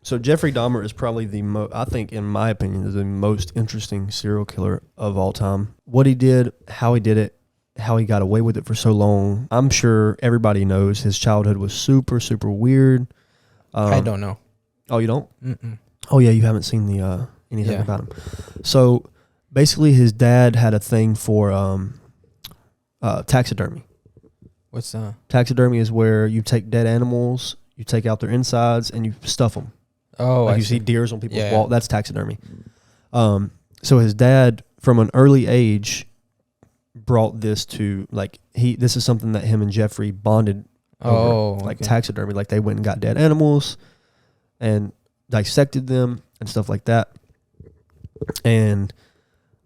So Jeffrey Dahmer is probably I think, in my opinion, is the most interesting serial killer of all time. What he did, how he did it, how he got away with it for so long. I'm sure everybody knows his childhood was super, super weird. I don't know. Oh, you don't? Mm-mm. Oh, yeah, you haven't seen the anything about him. So basically, his dad had a thing for taxidermy. What's that? Taxidermy is where you take dead animals, you take out their insides, and you stuff them. Oh, like I you see deers on people's wall. That's taxidermy. So his dad, from an early age, brought this to this is something that him and Jeffrey bonded over, like taxidermy. Like they went and got dead animals and dissected them and stuff like that. And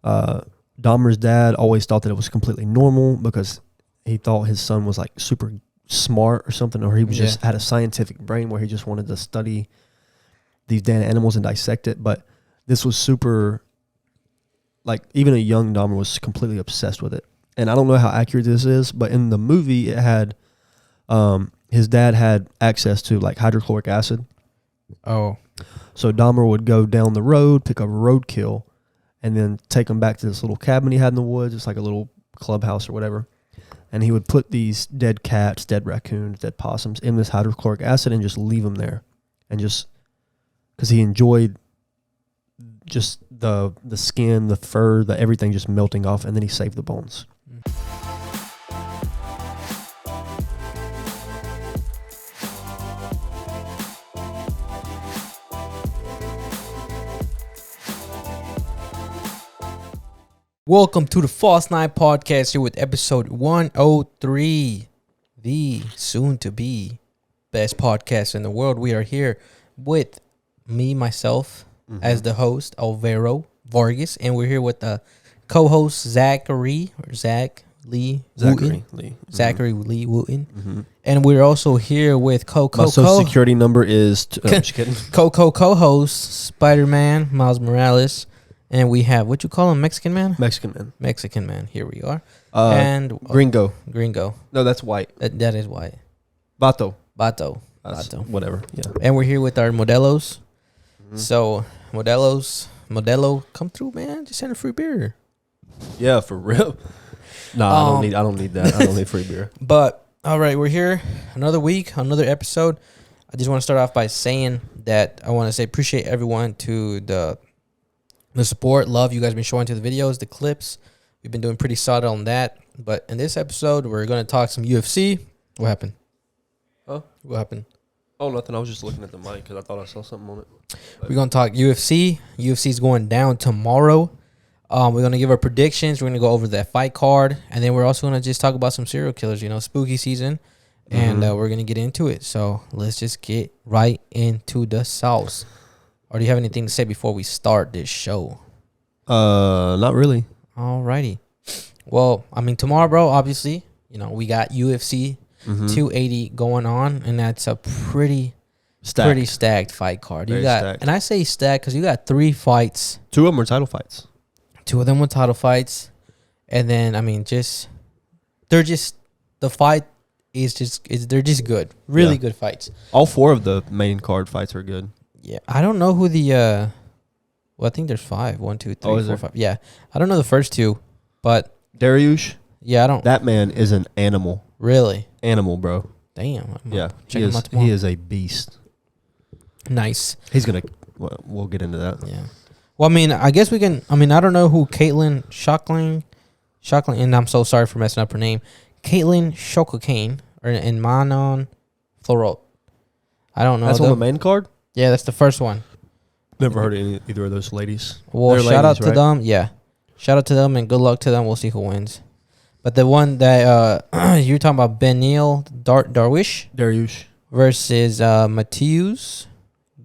Dahmer's dad always thought that it was completely normal because he thought his son was like super smart or something, or he was just had a scientific brain where he just wanted to study these dead animals and dissect it. But this was super, like, even a young Dahmer was completely obsessed with it. And I don't know how accurate this is, but in the movie it had his dad had access to like hydrochloric acid. Oh. So Dahmer would go down the road, pick up roadkill, and then take him back to this little cabin he had in the woods. It's like a little clubhouse or whatever. And he would put these dead cats, dead raccoons, dead possums in this hydrochloric acid and just leave them there. And just because he enjoyed just the skin, the fur, the everything just melting off, and then he saved the bones. Welcome to the False Night Podcast here with episode 103, the soon-to-be best podcast in the world. We are here with myself, as the host, Alvaro Vargas, and we're here with the co-host, Zachary Lee Wooten. And we're also here with My social security number is... just kidding. co-host, Spider-Man, Miles Morales. And we have, what you call him, Mexican man? Mexican man. Here we are. And Gringo. No, that's white. That is white. Vato. Whatever. Yeah. And we're here with our modelos. So, Modelo, come through, man. Just send a free beer. Yeah, for real. No, I don't need that. I don't need free beer. But all right, we're here. Another week, another episode. I just want to start off by saying that I want to say appreciate everyone to the support, love you guys been showing to the videos, the clips. We've been doing pretty solid on that. But in this episode, we're going to talk some UFC. What happened? Huh? What happened? Oh, nothing. I was just looking at the mic because I thought I saw something on it. We're going to talk UFC. UFC's going down tomorrow. We're going to give our predictions. We're going to go over that fight card. And then we're also going to just talk about some serial killers, spooky season. And we're going to get into it. So let's just get right into the sauce. Or do you have anything to say before we start this show? Not really. Alrighty. Well, I mean, tomorrow, bro, obviously, we got UFC 280 going on, and that's a pretty stacked fight card. Very stacked. And I say stacked because you got 3 fights. 2 of them were title fights. 2 of them were title fights. And then, I mean, the fight they're just good. Really good fights. All 4 of the main card fights are good. Yeah, I don't know who the I think there's 5. 1, 2, 3, 4, 5. Yeah, I don't know the first 2, but Dariush. Yeah, I don't. That man is an animal. Really? Animal, bro. Damn. Yeah, he is a beast. Nice. He's gonna. Well, we'll get into that. Yeah. Well, I mean, I guess we can. I mean, I don't know who Caitlin Shockling, and I'm so sorry for messing up her name. Caitlin Shokokane and Manon Florot. I don't know. That's on the main card. Yeah, that's the first one. Never heard of either of those ladies. Well, They're shout ladies, out to right? them. Yeah. Shout out to them and good luck to them. We'll see who wins. But the one that you're talking about, Benil Dariush versus Matthews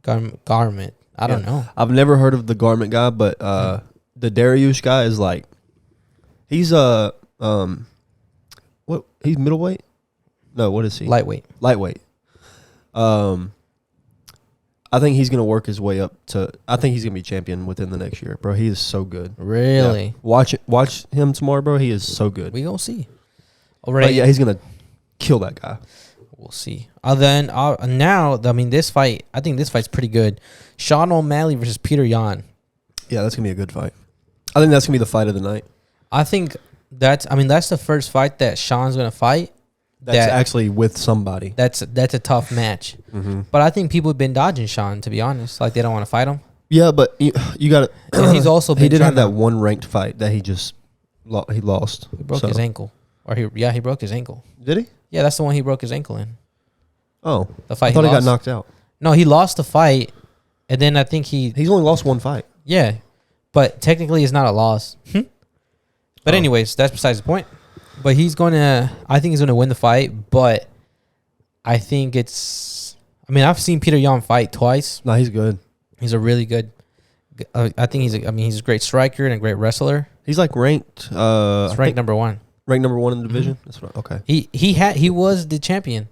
Garment. I don't know. I've never heard of the Garment guy, but the Dariush guy is like, he's what? He's middleweight? No, what is he? Lightweight. I think he's going to work his way up to... I think he's going to be champion within the next year, bro. He is so good. Really? Yeah. Watch him tomorrow, bro. He is so good. We going to see. All right. But yeah, he's going to kill that guy. we'll see. Then now, I mean, this fight, I think this fight's pretty good. Sean O'Malley versus Peter Yan. Yeah, that's gonna be a good fight. I think that's gonna be the fight of the night. I think that's the first fight that Sean's gonna fight. That's actually with somebody. That's a tough match. Mm-hmm. But I think people have been dodging Sean, to be honest. Like, they don't want to fight him. Yeah, but you got to. He's also been he did have that one ranked fight that he lost. He broke his ankle, or he broke his ankle. Did he? Yeah, that's the one he broke his ankle in. Oh, the fight. I thought he got knocked out. No, he lost the fight, and then I think he's only lost one fight. Yeah, but technically it's not a loss. But anyways, that's besides the point. But I think he's gonna win the fight. But I think I've seen Peter Yan fight twice. No, he's good. He's a really good. I think he's a great striker and a great wrestler. He's like ranked. He's ranked number one. Ranked number one in the division. Mm-hmm. That's right. Okay. He was the champion.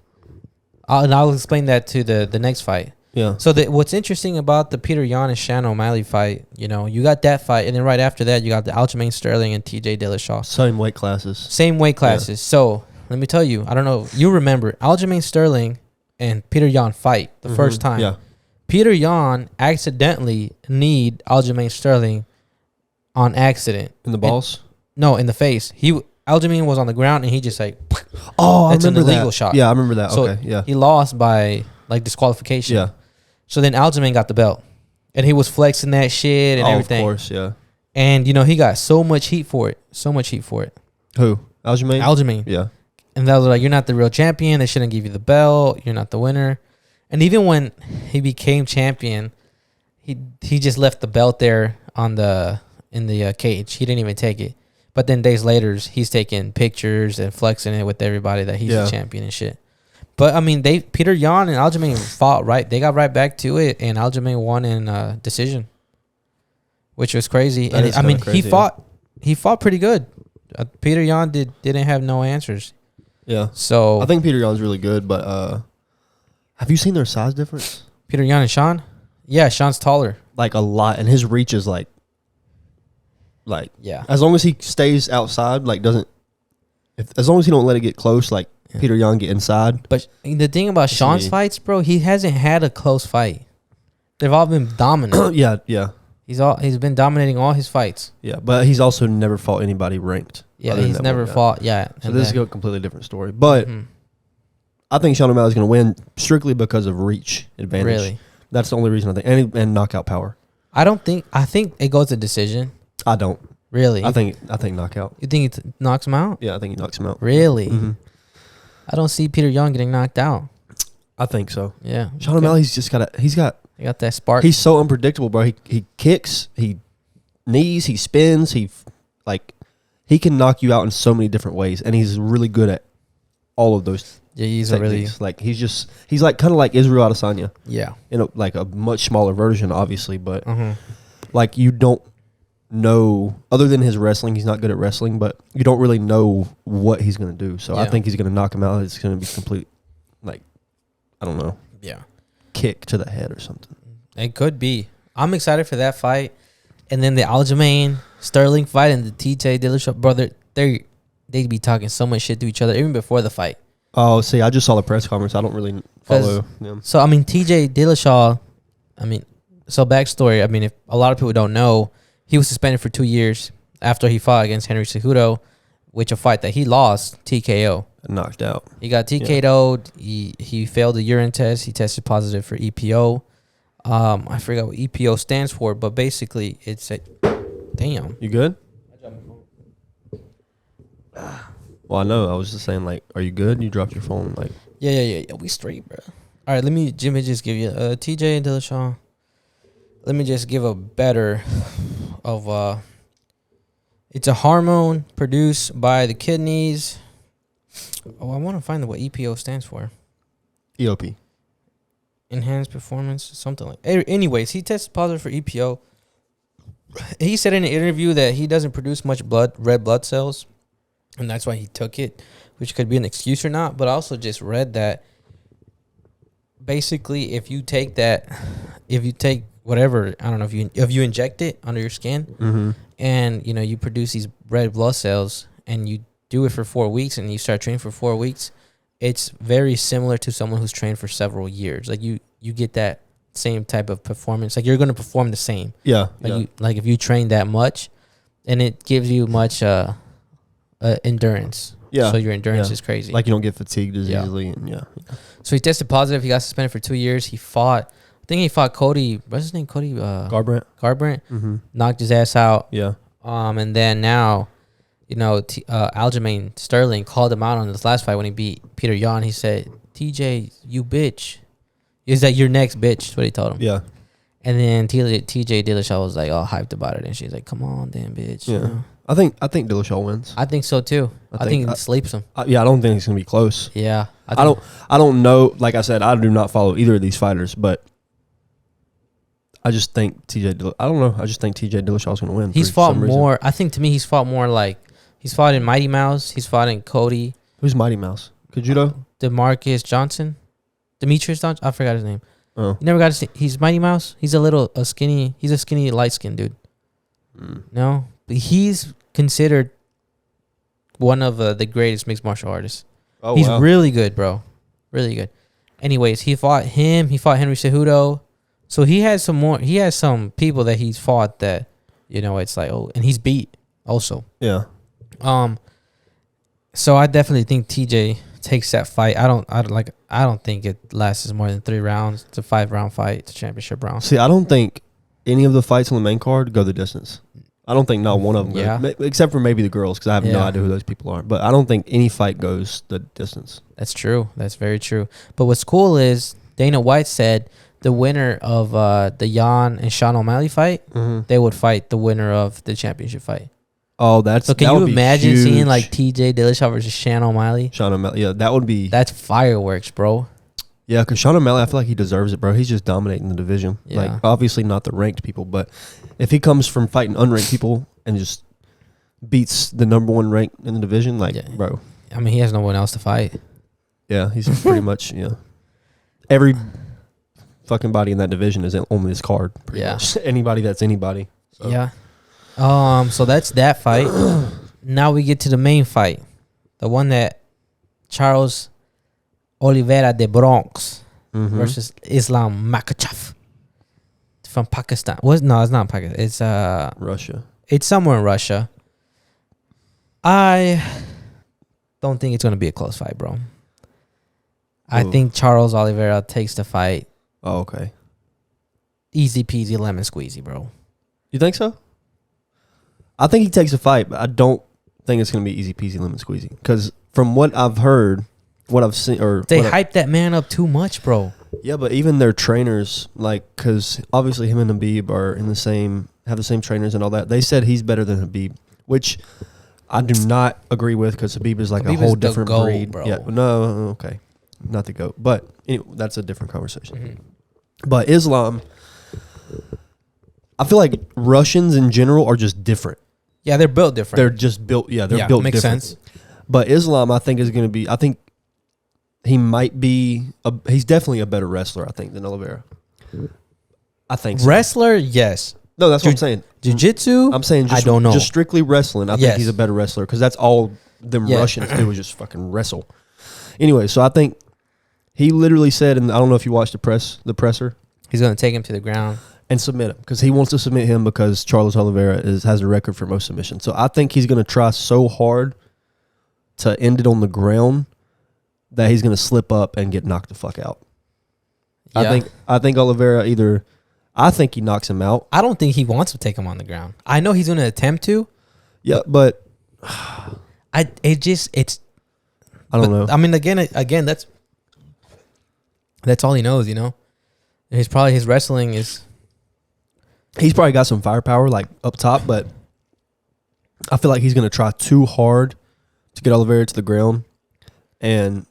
And I'll explain that to the next fight. Yeah. So what's interesting about the Peter Yan and Shan O'Malley fight, you got that fight, and then right after that, you got the Aljamain Sterling and TJ Dillashaw. Same weight classes. Yeah. So let me tell you, I don't know, you remember Aljamain Sterling and Peter Yan fight the first time. Yeah. Peter Yan accidentally kneed Aljamain Sterling on accident. In the balls? No, in the face. Aljamain was on the ground, and he just like, I that's remember an illegal that. shot. Yeah, I remember that. So okay, yeah. he lost by like disqualification. Yeah. So then Aljamain got the belt, and he was flexing that shit and everything. Of course, yeah. And he got so much heat for it. Who? Aljamain? Aljamain. Yeah. And they was like, "You're not the real champion. They shouldn't give you the belt. You're not the winner." And even when he became champion, he just left the belt there in the cage. He didn't even take it. But then days later, he's taking pictures and flexing it with everybody that he's the champion and shit. But I mean, Peter Yan and Aljamain fought right. They got right back to it, and Aljamain won in decision, which was crazy. Crazy, he fought pretty good. Peter Yan didn't have no answers. Yeah. So I think Peter Yan's really good, but have you seen their size difference? Peter Yan and Sean? Yeah, Sean's taller. Like a lot, and his reach is like yeah. As long as he stays outside, as long as he don't let it get close, Peter Yan get inside. But the thing about Sean's fights, bro, he hasn't had a close fight. They've all been dominant. Yeah. He's been dominating all his fights. Yeah, but he's also never fought anybody ranked. Yeah, he's never fought. Yeah. So this is a completely different story. But I think Sean O'Malley's going to win strictly because of reach advantage. Really? That's the only reason I think. And knockout power. I think it goes to decision. I don't. Really? I think knockout. You think it knocks him out? Yeah, I think he knocks him out. Really? Mm-hmm. I don't see Peter Yan getting knocked out. I think so. Yeah. Sean O'Malley's just got that spark. He's so unpredictable, bro. He kicks, he knees, he spins, he can knock you out in so many different ways, and he's really good at all of those. Yeah, he's techniques. He's like kind of like Israel Adesanya. Yeah. In a much smaller version, obviously, but you don't know, other than his wrestling, he's not good at wrestling, but you don't really know what he's going to do. So I think he's going to knock him out. It's going to be complete, I don't know. Yeah. Kick to the head or something. It could be. I'm excited for that fight. And then the Aljamain Sterling fight and the TJ Dillashaw, brother, they'd be talking so much shit to each other even before the fight. Oh, see, I just saw the press conference. I don't really follow them. So, TJ Dillashaw, so backstory, if a lot of people don't know, he was suspended for 2 years after he fought against Henry Cejudo, which a fight that he lost, TKO. Knocked out. He got TKO'd. Yeah. He failed the urine test. He tested positive for EPO. I forgot what EPO stands for, but basically it's damn. You good? Well, I know. I was just saying, are you good? You dropped your phone, Yeah. We straight, bro. All right, let me just give you TJ and Dillashaw. Let me just give a better of it's a hormone produced by the kidneys. Oh, I want to find what EPO stands for. EOP. Enhanced performance, something like. Anyways, he tested positive for EPO. He said in an interview that he doesn't produce much red blood cells, and that's why he took it, which could be an excuse or not. But I also just read that basically, if you take whatever, I don't know, if you inject it under your skin, and you produce these red blood cells, and you do it for 4 weeks, and you start training for 4 weeks, it's very similar to someone who's trained for several years. Like you get that same type of performance. Like you're going to perform the same. Yeah. Like if you train that much, and it gives you much endurance. Yeah. So your endurance is crazy. Like you don't get fatigued as easily. And So he tested positive. He got suspended for 2 years. I think he fought Cody. What's his name? Cody Garbrandt. Mm-hmm. Knocked his ass out. Yeah. And then now, Aljamain Sterling called him out on his last fight when he beat Peter Yan. He said, "TJ, you bitch. Is that your next bitch?" That's what he told him. Yeah. And then TJ Dillashaw was like all hyped about it, and she's like, "Come on, damn bitch." Yeah. You know? I think Dillashaw wins. I think so too. I think it sleeps him. I don't think it's gonna be close. Yeah. I don't know. Like I said, I do not follow either of these fighters, but I just think I don't know. I just think TJ Dillashaw's gonna win. He's fought more. I think to me, he's fought more like he's fought in Mighty Mouse. He's fought in Cody. Who's Mighty Mouse? Demetrius Johnson. I forgot his name. Oh, you never got to see. He's Mighty Mouse. He's a skinny. He's a skinny, light skinned dude. No, but he's considered one of the greatest mixed martial artists. Oh, he's really good, bro. Really good. Anyways, he fought him. He fought Henry Cejudo. So he has some more. He has some people that he's fought that, it's like, oh, and he's beat also. Yeah. So I definitely think TJ takes that fight. I don't think it lasts more than 3 rounds. It's a 5-round fight. It's a championship round. See, I don't think any of the fights on the main card go the distance. I don't think not one of them goes, except for maybe the girls, because I have no idea who those people are. But I don't think any fight goes the distance. That's true. That's very true. But what's cool is Dana White said the winner of the Yan and Sean O'Malley fight, they would fight the winner of the championship fight. Oh, so can you imagine seeing like TJ Dillashaw versus Sean O'Malley? Sean O'Malley, yeah, that would be. That's fireworks, bro. Yeah, because Sean O'Malley, I feel like he deserves it, bro. He's just dominating the division. Yeah. Like, obviously not the ranked people, but if he comes from fighting unranked people and just beats the number 1 ranked in the division, bro. I mean, he has no one else to fight. Yeah, he's pretty much, every fucking body in that division is on this card. Pretty much. Anybody that's anybody. So. Yeah. So that's that fight. Now we get to the main fight. The one that Charles Oliveira de Bronx versus Islam Makhachev from Pakistan. No, it's not Pakistan. It's Russia. It's somewhere in Russia. I don't think it's gonna be a close fight, bro. I think Charles Oliveira takes the fight. Oh, okay. Easy peasy lemon squeezy, bro. You think so? I think he takes a fight, but I don't think it's gonna be easy peasy lemon squeezy. Because from what I've heard, what I've seen, they hype that man up too much, bro. Yeah, but even their trainers, because obviously him and Habib are have the same trainers and all that. They said he's better than Habib, which I do not agree with, because Habib is Habib a whole different breed. Bro. Yeah, no, okay, not the GOAT, but anyway, that's a different conversation. But Islam, I feel like Russians in general are just different. Yeah, they're built different. They're just built. Yeah, they're built makes different. Sense. But Islam, I think, is going to be. I think he might be. He's definitely a better wrestler, I think, than Oliveira. I think so. Wrestler, yes. No, that's what I'm saying. Jiu-jitsu, I'm saying I don't know. Just strictly wrestling. I think he's a better wrestler, because that's all them Russians do is just fucking wrestle. Anyway, so I think he literally said, and I don't know if you watched the presser. He's going to take him to the ground and submit him, because he wants to submit him, because Charles Oliveira has a record for most submissions. So I think he's going to try so hard to end it on the ground that he's going to slip up and get knocked the fuck out. Yeah. I think Oliveira I think he knocks him out. I don't think he wants to take him on the ground. I know he's going to attempt to. Yeah, but I don't know. I mean, again, that's all he knows, his wrestling is. He's probably got some firepower up top, but I feel like he's going to try too hard to get Oliveira to the ground, and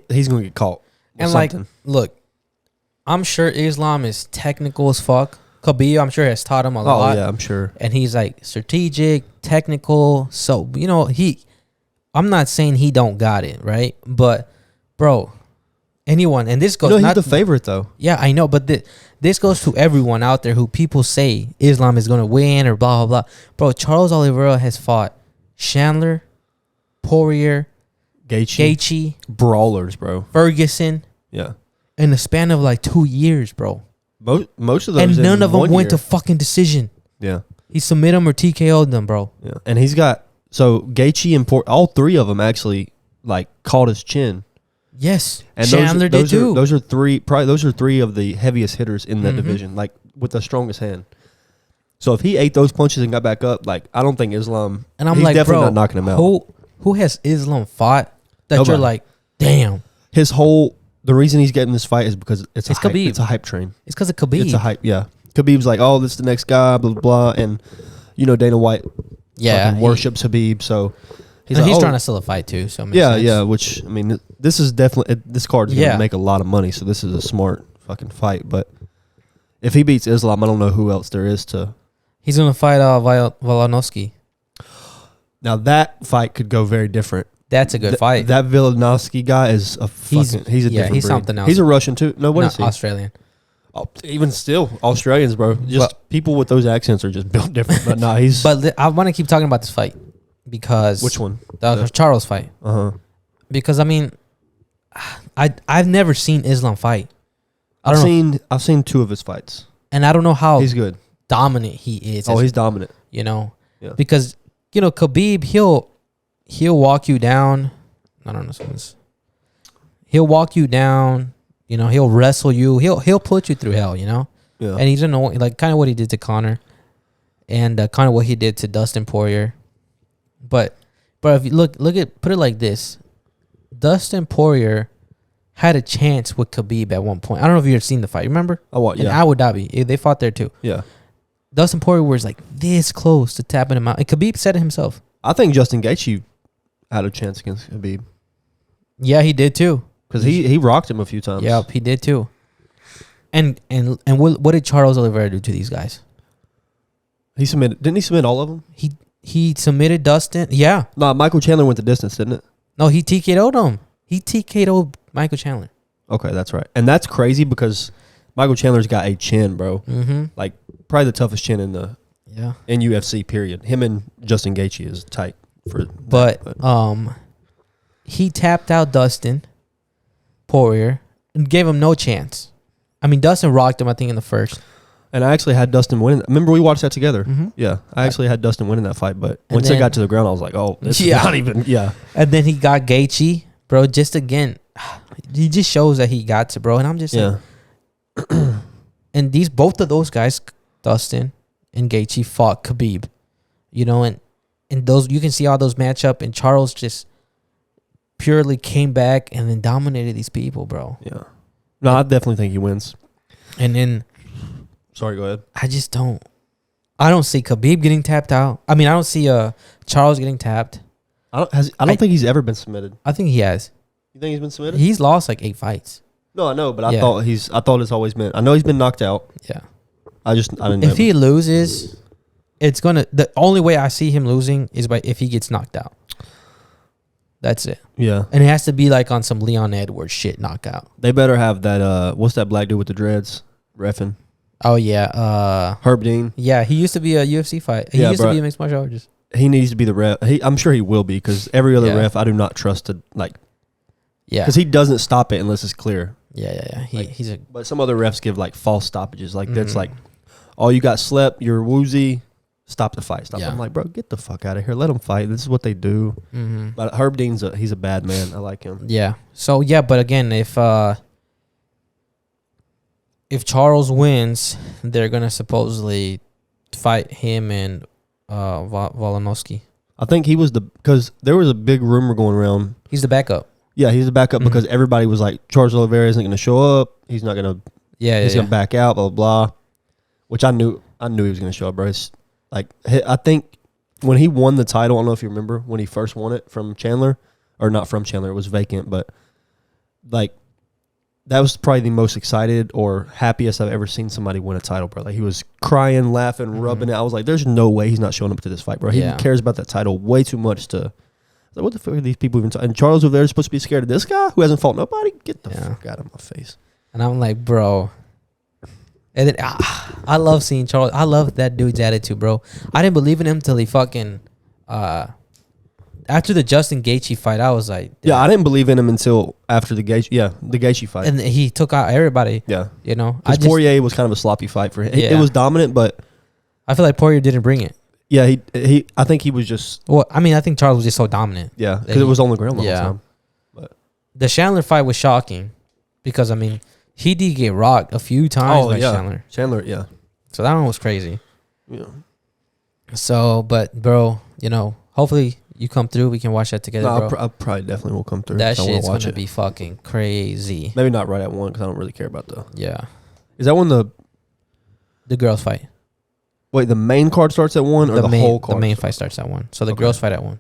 he's going to get caught. And look, I'm sure Islam is technical as fuck. Khabib, I'm sure, has taught him a lot. Oh yeah, I'm sure. And he's strategic, technical. So I'm not saying he don't got it, right? But bro, anyone, and this goes. He's the favorite though. Yeah, I know, but this goes to everyone out there who people say Islam is gonna win or blah blah blah. Bro, Charles Oliveira has fought Chandler, Poirier, Gacy. Brawlers, bro. Ferguson. Yeah. In the span of like 2 years, bro. Most of those, and none of them went to fucking decision. Yeah. He submitted them or TKO'd them, bro. Yeah. And he's got Gacy and all three of them actually like caught his chin. Yes. And Chandler did too. Those are three of the heaviest hitters in that division, like with the strongest hand. So if he ate those punches and got back up, like I don't think Islam. And I'm he's like, definitely bro, not knocking him out. Who has Islam fought that Nobody. you're like, damn? The reason he's getting this fight is because it's Khabib. It's a hype train. It's because of Khabib. It's a hype. Yeah. Khabib's like, oh, this is the next guy, blah blah blah, and Dana White. Yeah. Worships Khabib, so. He's trying to sell a fight too, so it makes sense. Yeah. Which I mean, this is definitely this card is gonna make a lot of money, so this is a smart fucking fight. But if he beats Islam, I don't know who else there is to. He's gonna fight Volkanovski. Now that fight could go very different. That's a good fight. That Volkanovski guy is a fucking. He's a different breed. Something else. He's a Russian too. No, what is he? Australian. Oh, even still, Australians, bro. People with those accents are just built different. But nah, he's. But I want to keep talking about this fight because which one? The Charles fight. Because I mean, I've never seen Islam fight. I've seen two of his fights, and I don't know how he's good. Dominant he is. Oh, he's dominant. Yeah. Because Khabib, he'll walk you down. I don't know. He'll walk you down. He'll wrestle you. He'll put you through hell. Yeah. And he's like kind of what he did to Conor, and kind of what he did to Dustin Poirier. But if you put it like this, Dustin Poirier had a chance with Khabib at one point. I don't know if you've seen the fight. Remember? Oh, what? Yeah. In Abu Dhabi, they fought there too. Yeah. Dustin Poirier was like this close to tapping him out, and Khabib said it himself. I think Justin Gaethje had a chance against Khabib. Yeah, he did too. Because he rocked him a few times. Yep, he did too. And what did Charles Oliveira do to these guys? Didn't he submit all of them? He submitted Dustin. Yeah. No, Michael Chandler went the distance, didn't it? No, he TKO'd him. He TKO'd Michael Chandler. Okay, that's right. And that's crazy because Michael Chandler's got a chin, bro. Mm-hmm. Like probably the toughest chin in UFC period. Him and Justin Gaethje is tight for. But he tapped out Dustin Poirier and gave him no chance. I mean, Dustin rocked him, I think, in the first. And I actually had Dustin winning. Remember we watched that together? Mm-hmm. Yeah. I actually had Dustin winning that fight, but once they got to the ground, I was like, oh, this is not even, And then he got Gaethje, bro, just again. He just shows that he got to, bro. And I'm just like, and both of those guys, Dustin and Gaethje, fought Khabib. And those, you can see all those match up, and Charles just purely came back and then dominated these people, bro. Yeah. No, I definitely think he wins. And then... Sorry, go ahead. I don't see Khabib getting tapped out. I mean, I don't see Charles getting tapped. I don't think he's ever been submitted. I think he has. You think he's been submitted? He's lost like 8 fights. No, I know, but I thought it's always been. I know he's been knocked out. Yeah. I didn't know. If he loses, the only way I see him losing is if he gets knocked out. That's it. Yeah. And it has to be like on some Leon Edwards shit knockout. They better have that what's that black dude with the dreads reffing? Oh yeah, Herb Dean. Yeah, he used to be a UFC fight. He used to be a mixed martial artist. He needs to be the ref. I'm sure he will be because every other ref I do not trust to like. Yeah. Because he doesn't stop it unless it's clear. Yeah. He's But some other refs give like false stoppages. Like that's like, oh, you got slept. You're woozy. Stop the fight. Stop. Yeah. I'm like, bro, get the fuck out of here. Let them fight. This is what they do. Mm-hmm. But Herb Dean's he's a bad man. I like him. Yeah. So yeah, but again, if Charles wins, they're gonna supposedly fight him and Volkanovski. I think he was because there was a big rumor going around. He's the backup. Yeah, he's the backup because everybody was like, Charles Oliveira isn't gonna show up. He's not gonna. He's gonna back out. Blah blah blah. Which I knew he was gonna show up, bro. It's like I think when he won the title, I don't know if you remember when he first won it from Chandler, or not from Chandler. It was vacant, but like. That was probably the most excited or happiest I've ever seen somebody win a title, bro. Like he was crying, laughing, rubbing it. I was like, "There's no way he's not showing up to this fight, bro. He cares about that title way too much to." Like, what the fuck are these people even talking? And Charles over there is supposed to be scared of this guy who hasn't fought nobody. Get the fuck out of my face. And I'm like, bro. And then I love seeing Charles. I love that dude's attitude, bro. I didn't believe in him till he fucking after the Justin Gaethje fight, I was like, yeah, I didn't believe in him until after the Gaethje fight. And he took out everybody. Yeah. You know, Because Poirier was kind of a sloppy fight for him. Yeah. It was dominant, but I feel like Poirier didn't bring it. yeah, I think he was just. Well, I mean, I think Charles was just so dominant. Yeah, because it was on the ground the whole time. But the Chandler fight was shocking because, I mean, he did get rocked a few times by Chandler. Chandler, yeah. So that one was crazy. Yeah. So, but, bro, you know, hopefully you come through. We can watch that together, bro. I probably definitely will come through. That shit's going to be fucking crazy. Maybe not right at 1 because I don't really care about the... Yeah. Is that when the girls fight? Wait, the main card starts at 1 or the whole card? The main fight starts at 1. So the girls fight at 1.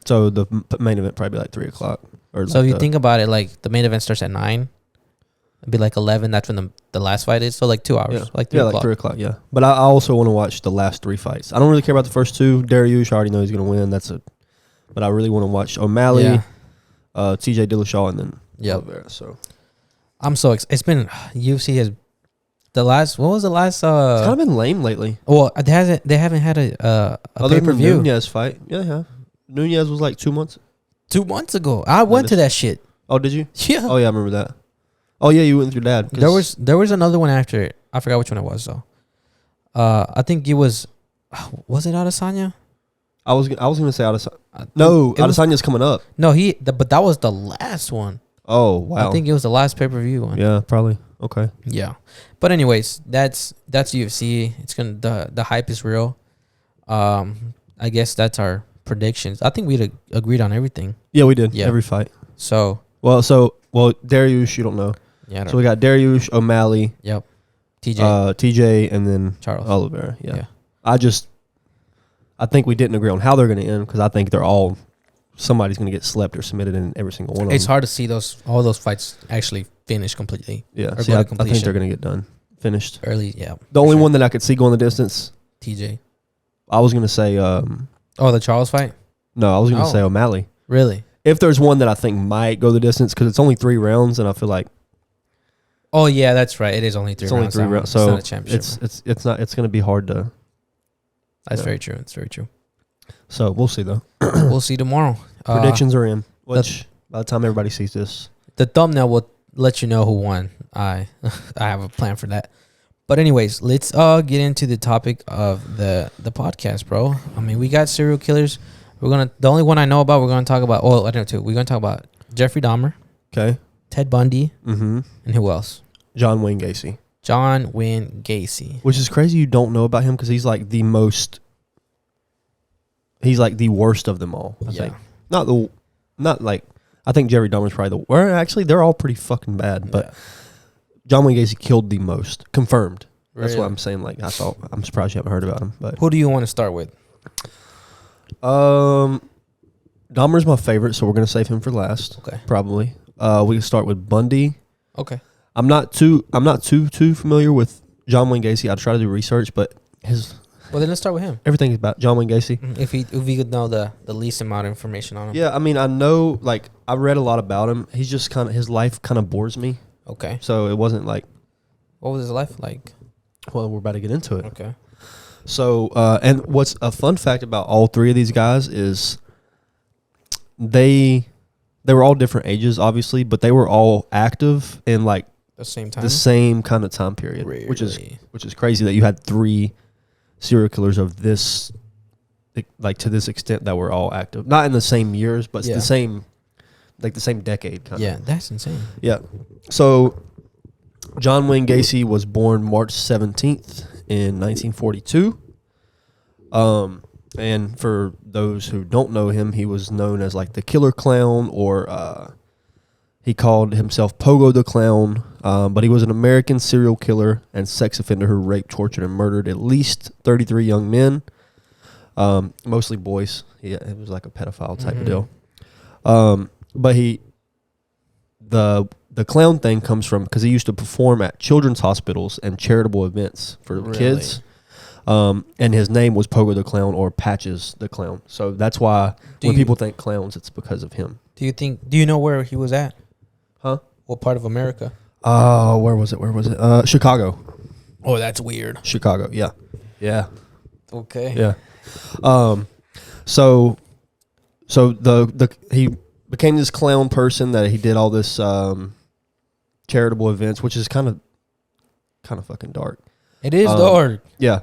So the main event probably like 3 o'clock. Or so if you think about it, like the main event starts at 9. It'd be like 11. That's when the last fight is. So like 2 hours. Yeah. Like 3 o'clock. Like 3 o'clock, yeah. But I also want to watch the last 3 fights. I don't really care about the first 2. Dariush, I already know he's going to win. But I really want to watch O'Malley, TJ Dillashaw, and then Oliveira. So I'm so excited. It's been UFC has what was the last? It's kind of been lame lately. Well, they haven't had a other pay per view. Than the Nunez fight, yeah, they have. Nunez was like 2 months. 2 months ago, I went to that shit. Oh, did you? Yeah. Oh yeah, I remember that. Oh yeah, you went with your dad. There was another one after it. I forgot which one it was though. I think it was it Adesanya? I was gonna say Adesanya. No, Adesanya's coming up. No, but that was the last one. Oh wow! I think it was the last pay per view one. Yeah, probably. Okay. Yeah, but anyways, that's UFC. It's gonna the hype is real. I guess that's our predictions. I think we agreed on everything. Yeah, we did. Yeah. Every fight. So Dariush, you don't know. Yeah. So we got Dariush, O'Malley. Yep. TJ. TJ, and then Charles Oliveira. Yeah. I think we didn't agree on how they're going to end because I think somebody's going to get slept or submitted in every single one of them. It's hard to see all those fights actually finish completely. Yeah, I think they're going to get done, finished. Early, yeah. The only one that I could see going the distance. TJ. I was going to say... the Charles fight? No, I was going to say O'Malley. Really? If there's one that I think might go the distance because it's only 3 rounds and I feel like... Oh, yeah, that's right. It is only 3 rounds. It's only 3 rounds. So it's not a championship. It's going to be hard to... That's very true. It's very true. So we'll see though. We'll see tomorrow. Predictions are in. Which by the time everybody sees this, the thumbnail will let you know who won. I have a plan for that. But anyways, let's get into the topic of the podcast, bro. I mean, we got serial killers. The only one I know about. We're gonna talk about. Oh, I know two. We're gonna talk about Jeffrey Dahmer. Okay. Ted Bundy. Mm-hmm. And who else? John Wayne Gacy. John Wayne Gacy. Which is crazy you don't know about him because he's like the worst of them all. I think. I think Jeffrey Dahmer's probably actually, they're all pretty fucking bad, but John Wayne Gacy killed the most. Confirmed. Really? That's what I'm saying. Like, I'm surprised you haven't heard about him. But who do you want to start with? Dahmer's my favorite, so we're going to save him for last. Okay. Probably. We can start with Bundy. Okay. I'm not too familiar with John Wayne Gacy. I try to do research, but well, then let's start with him. Everything is about John Wayne Gacy. If we could know the least amount of information on him. Yeah, I mean, I know, like, I've read a lot about him. He's just his life kind of bores me. Okay. So it wasn't like... What was his life like? Well, we're about to get into it. Okay. So, and what's a fun fact about all 3 of these guys is they were all different ages, obviously, but they were all active in, like, the same time? The same kind of time period. Really? Which is crazy that you had 3 serial killers of this, like, to this extent that were all active. Not in the same years, but the same decade kind of. Yeah, that's insane. Yeah. So John Wayne Gacy was born March 17th in 1942. And for those who don't know him, he was known as like the Killer Clown, or he called himself Pogo the Clown. But he was an American serial killer and sex offender who raped, tortured, and murdered at least 33 young men, mostly boys. It was like a pedophile type of deal. But the clown thing comes from because he used to perform at children's hospitals and charitable events for kids. And his name was Pogo the Clown or Patches the Clown. So that's why when people think clowns, it's because of him. Do you know where he was at? Huh? What part of America? Where was it? Chicago. Oh, that's weird. Chicago, yeah. Yeah. Okay. Yeah. So So he became this clown person that he did all this charitable events, which is kind of fucking dark. It is dark. Yeah.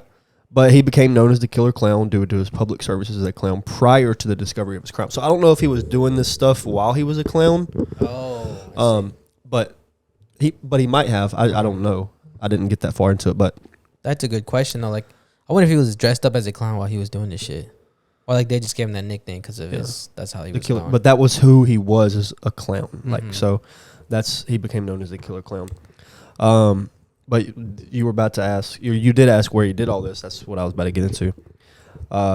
But he became known as the killer clown due to his public services as a clown prior to the discovery of his crime. So I don't know if he was doing this stuff while he was a clown. Oh. But he might have. I don't know. I didn't get that far into it, but That's a good question though. Like, I wonder if he was dressed up as a clown while he was doing this shit, or like they just gave him that nickname because of his. That's how he was. killer. But that was who he was as a clown. Like so, he became known as the killer clown. But you were about to ask. You did ask where he did all this. That's what I was about to get into.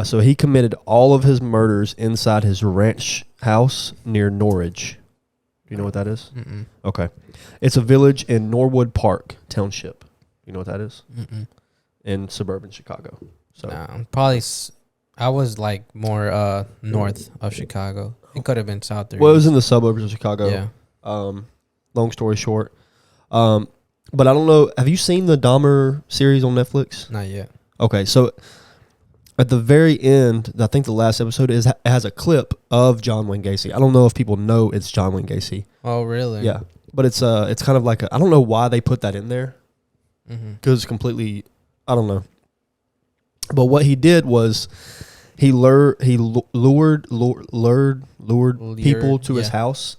So he committed all of his murders inside his ranch house near Norridge. Do you know what that is? Mm-mm. Okay. It's a village in Norwood Park Township. You know what that is? Mm-mm. In suburban Chicago. So Probably. I was like more north of Chicago. It could have been south there. Well, it was in the suburbs of Chicago. Yeah. Long story short. But I don't know. Have you seen the Dahmer series on Netflix? Not yet. Okay, so at the very end, I think the last episode has a clip of John Wayne Gacy. I don't know if people know it's John Wayne Gacy. Oh, really? Yeah, but it's kind of like I don't know why they put that in there because it's completely, I don't know. But what he did was he lured people to his house.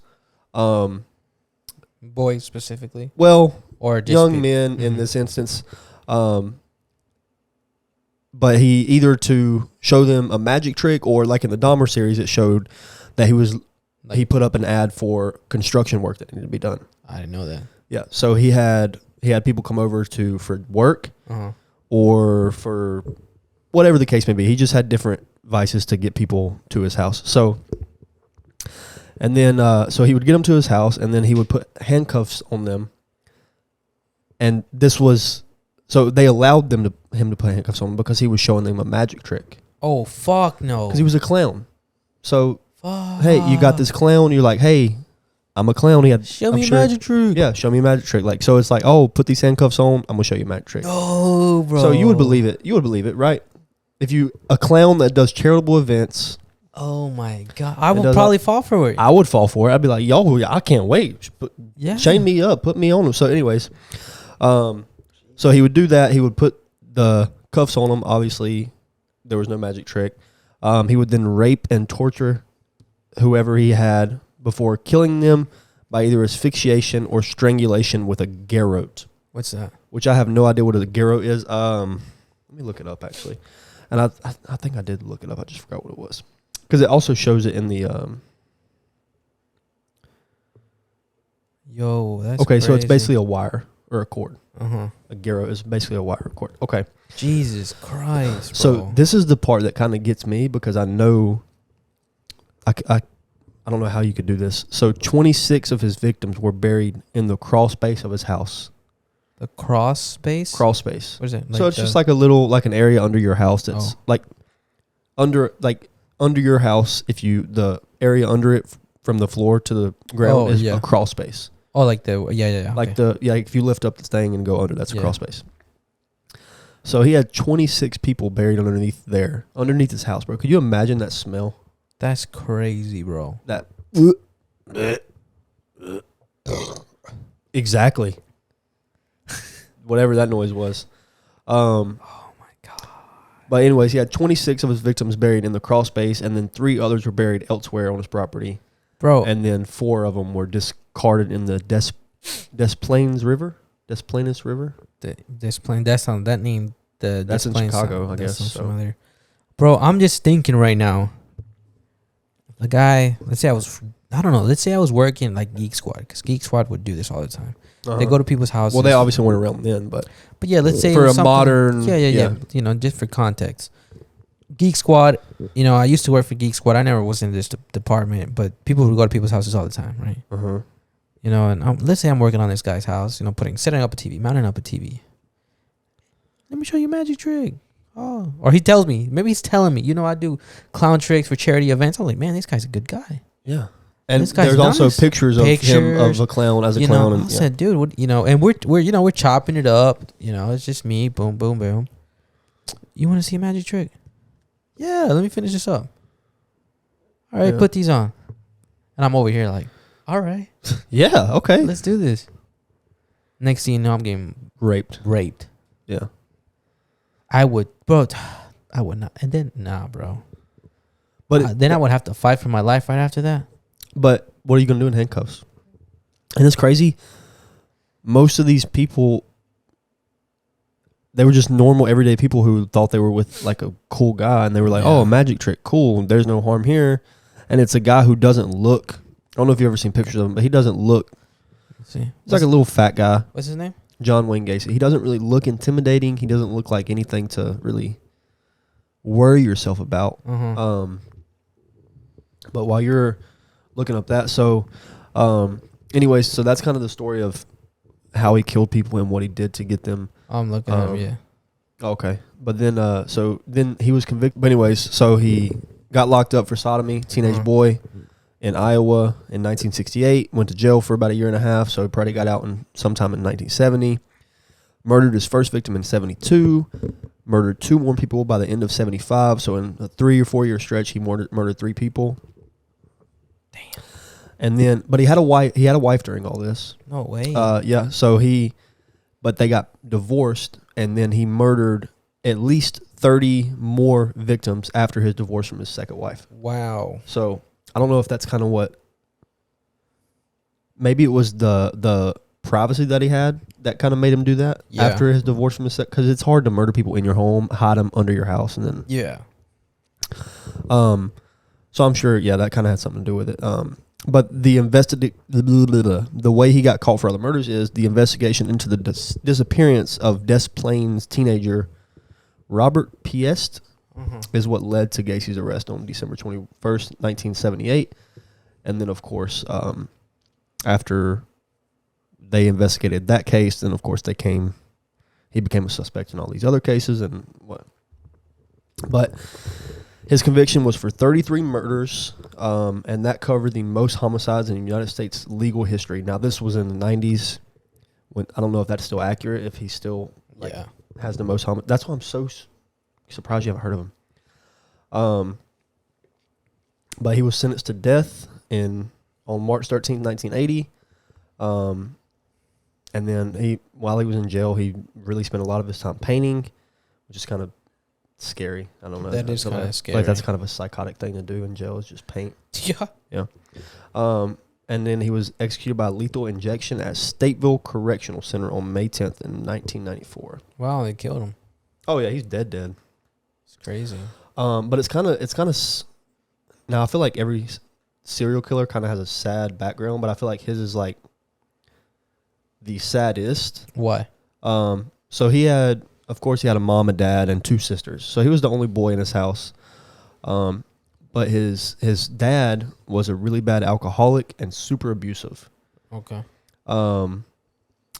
Boys specifically. Well, or just young men in this instance. But he either to show them a magic trick or like in the Dahmer series, it showed that he put up an ad for construction work that needed to be done. I didn't know that. Yeah. So he had people come over for work or for whatever the case may be. He just had different vices to get people to his house. So, and then, so he would get them to his house and then he would put handcuffs on them. And this was, so they allowed him to put handcuffs on him because he was showing them a magic trick. Oh, fuck no. Because he was a clown. So, fuck. hey, you got this clown. You're like, hey, I'm a clown. Show me a magic trick. Yeah, show me a magic trick. Like, so it's like, oh, put these handcuffs on. I'm going to show you a magic trick. Oh, bro. So you would believe it. You would believe it, right? If a clown that does charitable events. Oh, my God. I would probably fall for it. I would fall for it. I'd be like, yo, I can't wait. Chain me up. Put me on him. So anyways, so he would do that. He would put the cuffs on him. Obviously, there was no magic trick. He would then rape and torture whoever he had before killing them by either asphyxiation or strangulation with a garrote. What's that? Which I have no idea what a garrote is. Let me look it up, actually. And I think I did look it up. I just forgot what it was. Because it also shows it in the... Yo, that's okay, crazy. so it's basically a wire or a cord. Uh-huh. A garrote is basically a wire or cord. Okay. Jesus Christ, bro. So this is the part that kind of gets me because I know... I don't know how you could do this. So 26 of his victims were buried in the crawl space of his house. The cross space? Crawl space. What is it? So it's just like a little, like an area under your house that's under your house. If the area under it from the floor to the ground is a crawl space. Oh, like yeah. Like if you lift up this thing and go under, that's a crawl space. So he had 26 people buried underneath his house, bro. Could you imagine that smell? That's crazy, bro. That exactly. Whatever that noise was. Oh my God. But anyways, he had 26 of his victims buried in the crawl space, and then 3 others were buried elsewhere on his property. Bro. And then 4 of them were discarded in the Des Plaines River. That's that name. That's in Chicago, I guess. So. Bro, I'm just thinking right now. The guy, let's say I was working like Geek Squad, because Geek Squad would do this all the time. They go to people's houses. Well, they obviously weren't around then, but yeah, let's say for a modern, yeah. You know, just for context, Geek Squad. You know, I used to work for Geek Squad. I never was in this department, but people would go to people's houses all the time, right? You know, and let's say I'm working on this guy's house. You know, setting up a TV, mounting up a TV. Let me show you a magic trick. Oh, or he tells me, maybe he's telling me, you know, I do clown tricks for charity events. I'm like, man, this guy's a good guy. Yeah. And this guy's there's also pictures of him of a clown as a clown. And I said, dude, what, you know, and we're chopping it up. You know, it's just me. Boom, boom, boom. You want to see a magic trick? Yeah, let me finish this up. all right, put these on. And I'm over here like, all right. Yeah, okay. Let's do this. Next thing you know, I'm getting raped. Yeah. I would not. And then, bro. But then I would have to fight for my life right after that. But what are you going to do in handcuffs? And it's crazy. Most of these people, they were just normal, everyday people who thought they were with like a cool guy. And they were like, oh, a magic trick. Cool. There's no harm here. And it's a guy who doesn't look. I don't know if you've ever seen pictures of him, but he doesn't look. Let's see. He's like a little fat guy. What's his name? John Wayne Gacy. He doesn't really look intimidating. He doesn't look like anything to really worry yourself about. But while you're looking up that, so anyways, so that's kind of the story of how he killed people and what he did to get them. I'm looking at him, yeah. Okay. But then then he was convicted. But anyways, so he got locked up for sodomy, teenage boy in Iowa in 1968, went to jail for about a year and a half, so he probably got out sometime in 1970. Murdered his first victim in 72, murdered 2 more people by the end of 75, so in a 3 or 4 year stretch, he murdered 3 people. Damn. And then, but he had a wife during all this. No way. Yeah, so but they got divorced, and then he murdered at least 30 more victims after his divorce from his second wife. Wow. So I don't know if that's kind of what. Maybe it was the privacy that he had that kind of made him do that after his divorce from his second. Because it's hard to murder people in your home, hide them under your house, and then. Yeah. So I'm sure, that kind of had something to do with it. But the way he got caught for other murders is the investigation into the disappearance of Des Plaines teenager Robert Piest is what led to Gacy's arrest on December 21st, 1978. And then, of course, after they investigated that case, then, of course, he became a suspect in all these other cases and what. But his conviction was for 33 murders, and that covered the most homicides in the United States legal history. Now, this was in the 90s. When I don't know if that's still accurate, if he still has the most homicides. That's why I'm so surprised you haven't heard of him. But he was sentenced to death on March 13th, 1980. And then while he was in jail, he really spent a lot of his time painting, which is kind of scary. I don't know. That is kind of scary. Like that's kind of a psychotic thing to do in jail is just paint. Yeah. Yeah. And then he was executed by lethal injection at Stateville Correctional Center on May 10th in 1994. Wow, they killed him. Oh yeah, he's dead. It's crazy. But it's kind of now I feel like every serial killer kind of has a sad background, but I feel like his is like the saddest. Why? So he had a mom, a dad, and 2 sisters. So he was the only boy in his house. But his dad was a really bad alcoholic and super abusive. Okay. And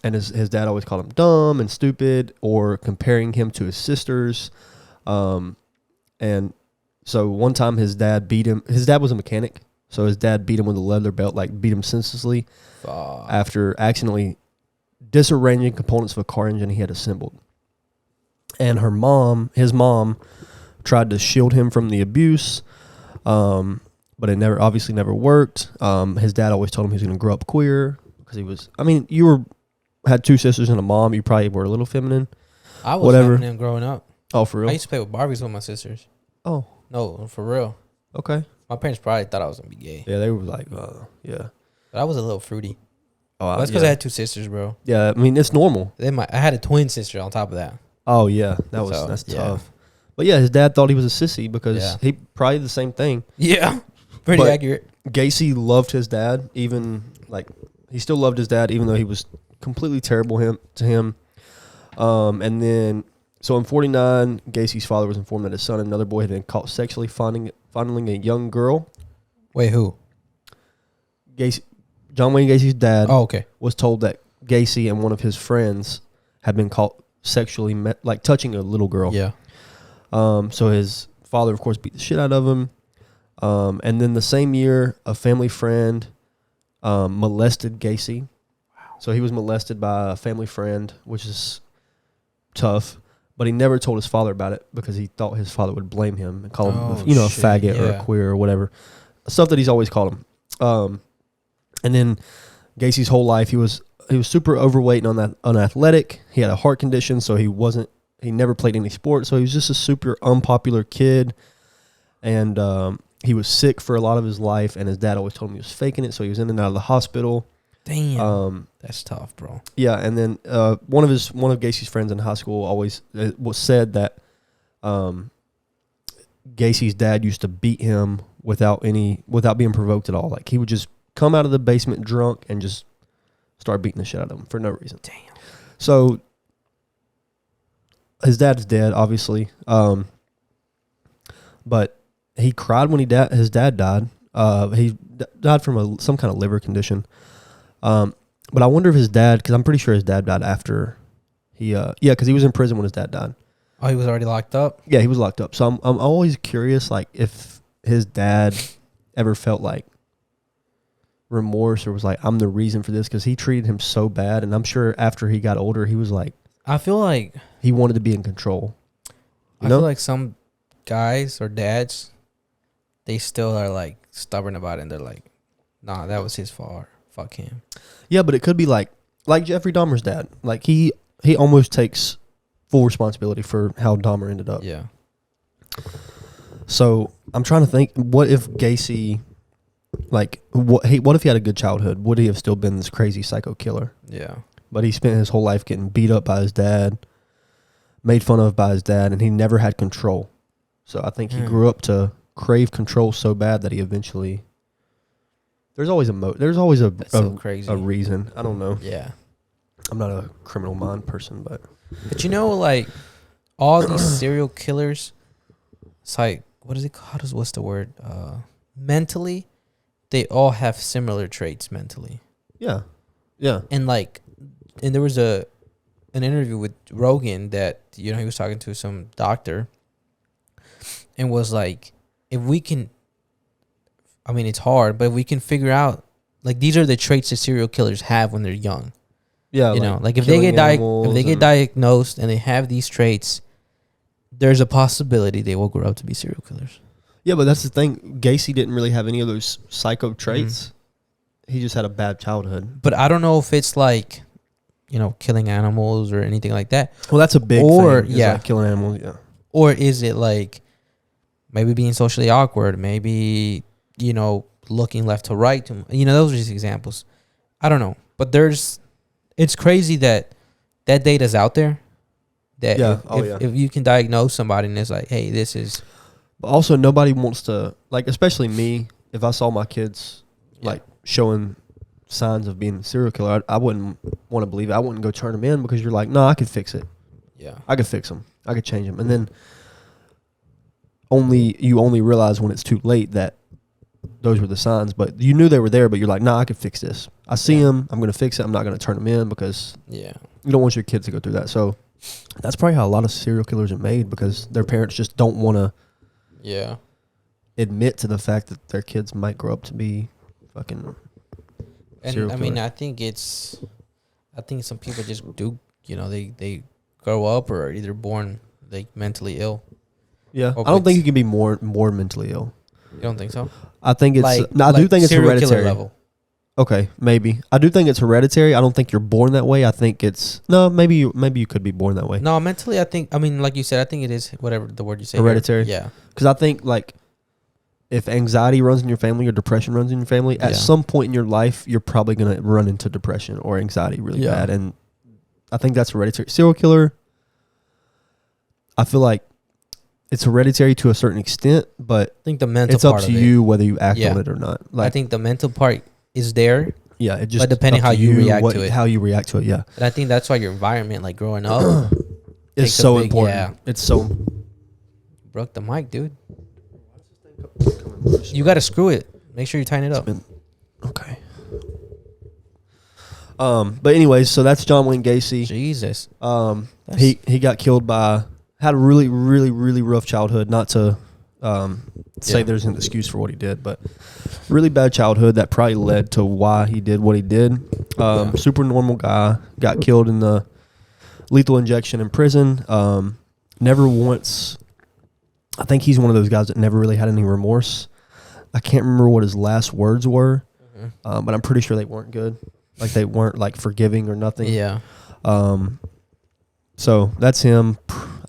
his dad always called him dumb and stupid or comparing him to his sisters. And so one time his dad beat him. His dad was a mechanic. So his dad beat him with a leather belt, like beat him senselessly after accidentally disarranging components of a car engine he had assembled. And his mom tried to shield him from the abuse, but it obviously never worked. His dad always told him he was going to grow up queer because you had 2 sisters and a mom. You probably were a little feminine. I was feminine growing up. Oh, for real? I used to play with Barbies with my sisters. Oh. No, for real. Okay. My parents probably thought I was going to be gay. Yeah, they were like, yeah. But I was a little fruity. Oh, that's because I had 2 sisters, bro. Yeah, I mean, it's normal. I had a twin sister on top of that. Oh, yeah. That's tough. But yeah, his dad thought he was a sissy because he probably the same thing. Yeah. Pretty accurate. Gacy loved his dad, he still loved his dad, even though he was completely terrible to him. And then, so in 1949, Gacy's father was informed that his son and another boy had been caught sexually fondling a young girl. Wait, who? John Wayne Gacy's dad was told that Gacy and one of his friends had been caught sexually, touching a little girl. Yeah. So his father, of course, beat the shit out of him. And then the same year, a family friend molested Gacy. Wow. So he was molested by a family friend, which is tough. But he never told his father about it because he thought his father would blame him and call him, a faggot or a queer or whatever. stuff that he's always called him. And then Gacy's whole life, he was super overweight and unathletic. He had a heart condition, so he never played any sport. So he was just a super unpopular kid. And he was sick for a lot of his life, and his dad always told him he was faking it, so he was in and out of the hospital. Damn, that's tough, bro. Yeah, and then one of Gacy's friends in high school always said that Gacy's dad used to beat him without being provoked at all. Like, he would just come out of the basement drunk and just start beating the shit out of him for no reason. Damn. So his dad is dead, obviously, but he cried when his dad died. He died from some kind of liver condition. But I wonder if his dad, because I'm pretty sure his dad died after because he was in prison when his dad died. Oh, he was already locked up? Yeah, he was locked up. So I'm always curious, like, if his dad ever felt like remorse or was like, I'm the reason for this, because he treated him so bad. And I'm sure after he got older, he was like, I feel like he wanted to be in control. I feel like some guys or dads, they still are like stubborn about it, and they're like, nah, that was his fault. Fuck him. Yeah, but it could be like Jeffrey Dahmer's dad. Like, he almost takes full responsibility for how Dahmer ended up. Yeah. So I'm trying to think, what if Gacy, like, what if he had a good childhood? Would he have still been this crazy psycho killer? Yeah. But he spent his whole life getting beat up by his dad, made fun of by his dad, and he never had control. So I think he grew up to crave control so bad that he eventually. There's always so crazy. A reason. I don't know. Yeah. I'm not a criminal mind person, but like, all these serial killers, it's like, what is it called? What's the word? Mentally, they all have similar traits mentally. Yeah. Yeah. And there was an interview with Rogan that, he was talking to some doctor and was like, if we can, I mean, it's hard, but if we can figure out, like, these are the traits that serial killers have when they're young. Yeah. If they get diagnosed and they have these traits, there's a possibility they will grow up to be serial killers. Yeah, but that's the thing. Gacy didn't really have any of those psycho traits. Mm-hmm. He just had a bad childhood. But I don't know if it's like, killing animals or anything like that. Well, that's a big thing. Yeah. Like killing animals, yeah. Or is it like maybe being socially awkward, maybe, looking left to right. Those are just examples. I don't know. But it's crazy that data's out there. That if you can diagnose somebody and it's like, hey, this is. But also, nobody wants to, like, especially me, if I saw my kids, like, showing signs of being a serial killer, I wouldn't want to believe it. I wouldn't go turn them in because you're like, no, I could fix it. Yeah. I could fix them. I could change them. And then you only realize when it's too late that those were the signs. But you knew they were there, but you're like, nah, I could fix this. I see them. I'm going to fix it. I'm not going to turn them in because you don't want your kids to go through that. So that's probably how a lot of serial killers are made, because their parents just don't want to admit to the fact that their kids might grow up to be fucking serial killers. I think some people just do, they grow up or are either born like mentally ill. Yeah. I don't think you can be more mentally ill. You don't think so? I think it's I do think it's hereditary. Level. Okay, maybe. I do think it's hereditary. I don't think you're born that way. I think it's maybe you could be born that way. No, mentally, like you said, I think it is whatever the word you say. Hereditary. Here. Yeah. Because I think, like, if anxiety runs in your family or depression runs in your family, at some point in your life, you're probably going to run into depression or anxiety really bad. And I think that's hereditary. Serial killer, I feel like it's hereditary to a certain extent, but I think the mental it's up to you whether you act on it or not. Like, I think the mental part is there. Yeah, it just, but depending how you react to it. How you react to it, yeah. And I think that's why your environment, like growing up, is so important. Yeah. It's so. Broke the mic, dude. You got to screw it. Make sure you tighten it up. Okay. But anyways, so that's John Wayne Gacy. Jesus. He got killed had a really, really, really rough childhood. Not to say there's an excuse for what he did, but really bad childhood that probably led to why he did what he did. Super normal guy, got killed in the lethal injection in prison. Never once. I think he's one of those guys that never really had any remorse. I can't remember what his last words were, but I'm pretty sure they weren't good. Like they weren't like forgiving or nothing. Yeah. So that's him.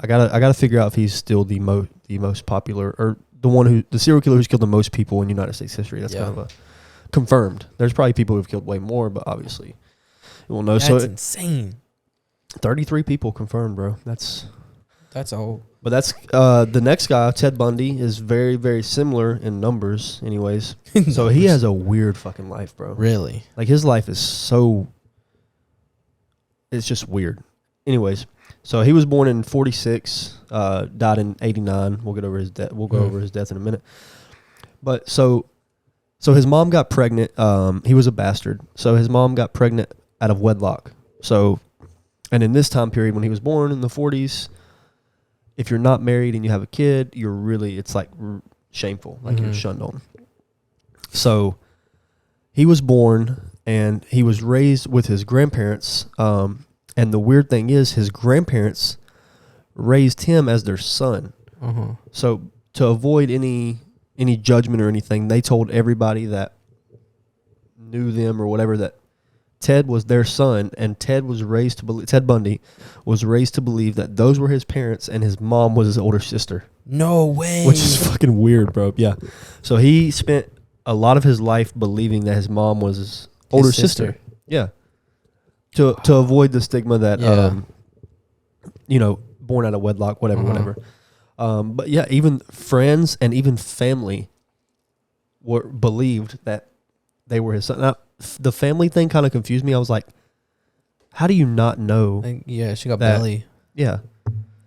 I gotta figure out if he's still the most popular, or the serial killer who's killed the most people in United States history. That's kind of a confirmed. There's probably people who've killed way more, but obviously we'll know. That's insane. 33 people confirmed, bro. That's all. But that's the next guy, Ted Bundy, is very, very similar in numbers, anyways. So he has a weird fucking life, bro. Really? Like his life is so. It's just weird. Anyways, so he was born in 46, died in 89. We'll get over his death. We'll go over his death in a minute. But so his mom got pregnant. He was a bastard. So his mom got pregnant out of wedlock. And in this time period when he was born in the 40s, if you're not married and you have a kid, it's like shameful, like you're shunned on. So he was born and he was raised with his grandparents. And the weird thing is his grandparents raised him as their son. So to avoid any judgment or anything, they told everybody that knew them or whatever that Ted was their son, and Ted Bundy was raised to believe that those were his parents and his mom was his older sister. No way. Which is fucking weird, bro. Yeah. So he spent a lot of his life believing that his mom was his older sister. Yeah. To avoid the stigma that born out of wedlock, whatever. But yeah, even friends and even family believed that they were his son. Now, the family thing kind of confused me. I was like, how do you not know? She got belly. Yeah.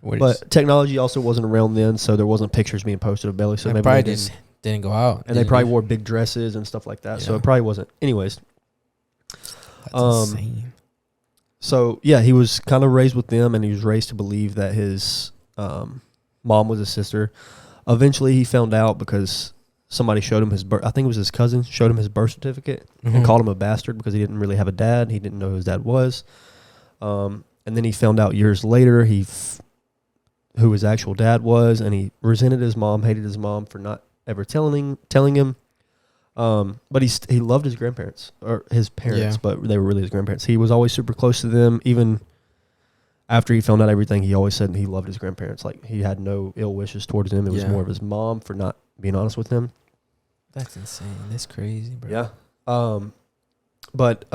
But technology also wasn't around then, so there wasn't pictures being posted of belly. So they maybe probably just didn't go out. And they probably wore big dresses and stuff like that. Yeah. So it probably wasn't. Anyways. That's insane. So, yeah, he was kind of raised with them, and he was raised to believe that his mom was his sister. Eventually, he found out because somebody showed him I think it was his cousin, showed him his birth certificate and called him a bastard because he didn't really have a dad. He didn't know who his dad was. And then he found out years later who his actual dad was, and he resented his mom, hated his mom for not ever telling him. But he loved his grandparents, or his parents, but they were really his grandparents. He was always super close to them. Even after he found out everything, he always said he loved his grandparents. Like, he had no ill wishes towards them. It was more of his mom for not being honest with him. That's insane. That's crazy, bro. Yeah. But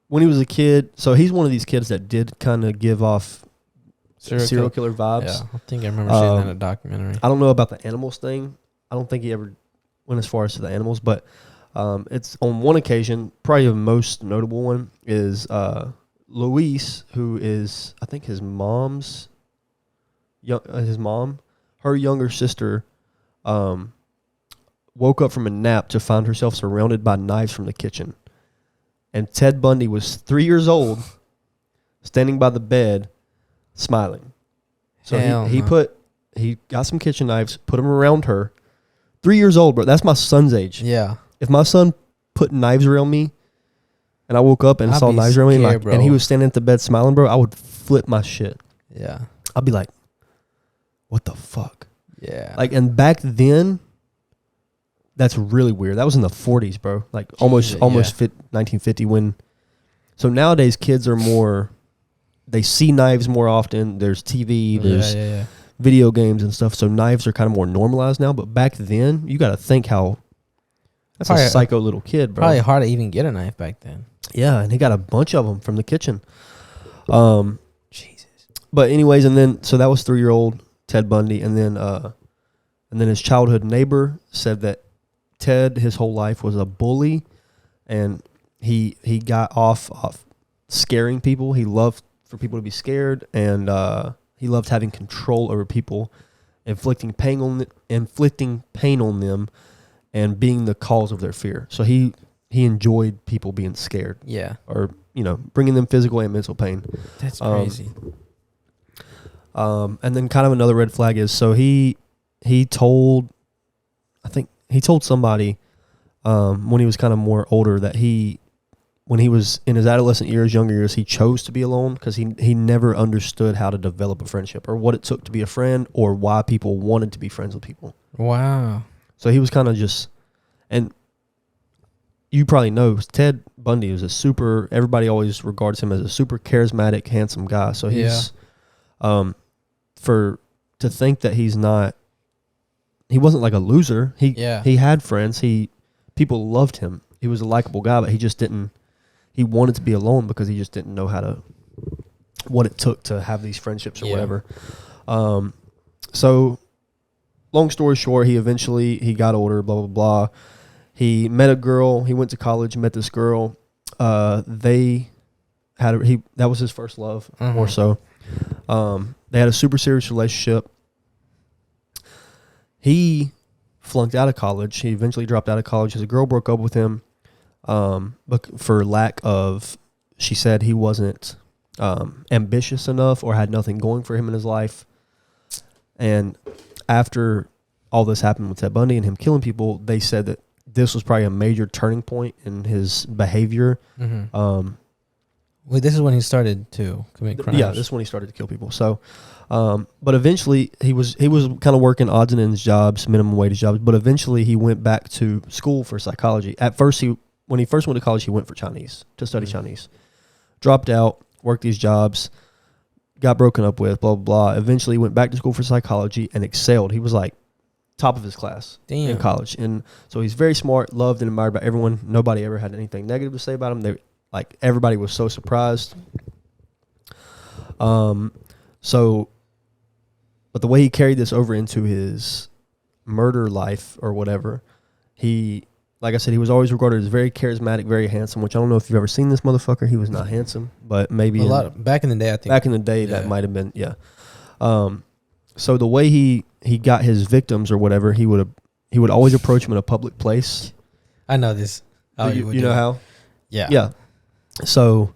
when he was a kid, so he's one of these kids that did kind of give off serial killer vibes. Yeah, I think I remember seeing that in a documentary. I don't know about the animals thing. I don't think he ever went as far as to the animals, but it's on one occasion, probably the most notable one is Luis, who is, I think, her younger sister, woke up from a nap to find herself surrounded by knives from the kitchen. And Ted Bundy was 3 years old, standing by the bed, smiling. So he got some kitchen knives, put them around her. 3 years old, bro. That's my son's age. Yeah. If my son put knives around me, and I woke up and saw knives around me, and he was standing at the bed smiling, bro, I would flip my shit. Yeah. I'd be like, what the fuck? Yeah. Like, and back then, that's really weird. That was in the 40s, bro. Like, almost 1950 when... So nowadays, kids are more... They see knives more often. There's TV, there's video games and stuff. So knives are kind of more normalized now. But back then, you got to think how... That's probably a psycho little kid, bro. Probably hard to even get a knife back then. Yeah, and he got a bunch of them from the kitchen. Jesus. But anyways, and then... So that was 3-year-old Ted Bundy. And then his childhood neighbor said that Ted, his whole life, was a bully. And he got off scaring people. He loved for people to be scared, and he loved having control over people, inflicting pain on them, and being the cause of their fear. So he enjoyed people being scared. Yeah. Or bringing them physical and mental pain. That's crazy. And then kind of another red flag is he told somebody when he was kind of more older that when he was in his adolescent years, younger years, he chose to be alone because he never understood how to develop a friendship or what it took to be a friend or why people wanted to be friends with people. Wow. So he was kind of just, and you probably know Ted Bundy was everybody always regards him as a super charismatic, handsome guy. So he's, to think that he wasn't like a loser. He had friends. People loved him. He was a likable guy, but he wanted to be alone because he just didn't know what it took to have these friendships or whatever. So long story short, he got older, blah, blah, blah. He met a girl. He went to college, met this girl. That was his first love, more so. They had a super serious relationship. He flunked out of college. He eventually dropped out of college. His girl broke up with him, but for lack of, she said he wasn't ambitious enough or had nothing going for him in his life. And after all this happened with Ted Bundy and him killing people, they said that this was probably a major turning point in his behavior. Well, this is when he started to commit crimes. Yeah, this is when he started to kill people. So, but eventually he was kind of working odds and ends jobs, minimum wage jobs. But eventually he went back to school for psychology. At first, when he first went to college, he went for Chinese to study Chinese. Dropped out, worked these jobs, got broken up with, blah, blah, blah. Eventually went back to school for psychology and excelled. He was like top of his class in college. And so he's very smart, loved and admired by everyone. Nobody ever had anything negative to say about him. Everybody was so surprised. But the way he carried this over into his murder life or whatever, like I said, he was always regarded as very charismatic, very handsome, which I don't know if you've ever seen this motherfucker. He was not handsome, but maybe back in the day, I think. Back in the day, that might have been, so the way he got his victims or whatever, he would always approach them in a public place. I know this. You know how? Yeah. Yeah. So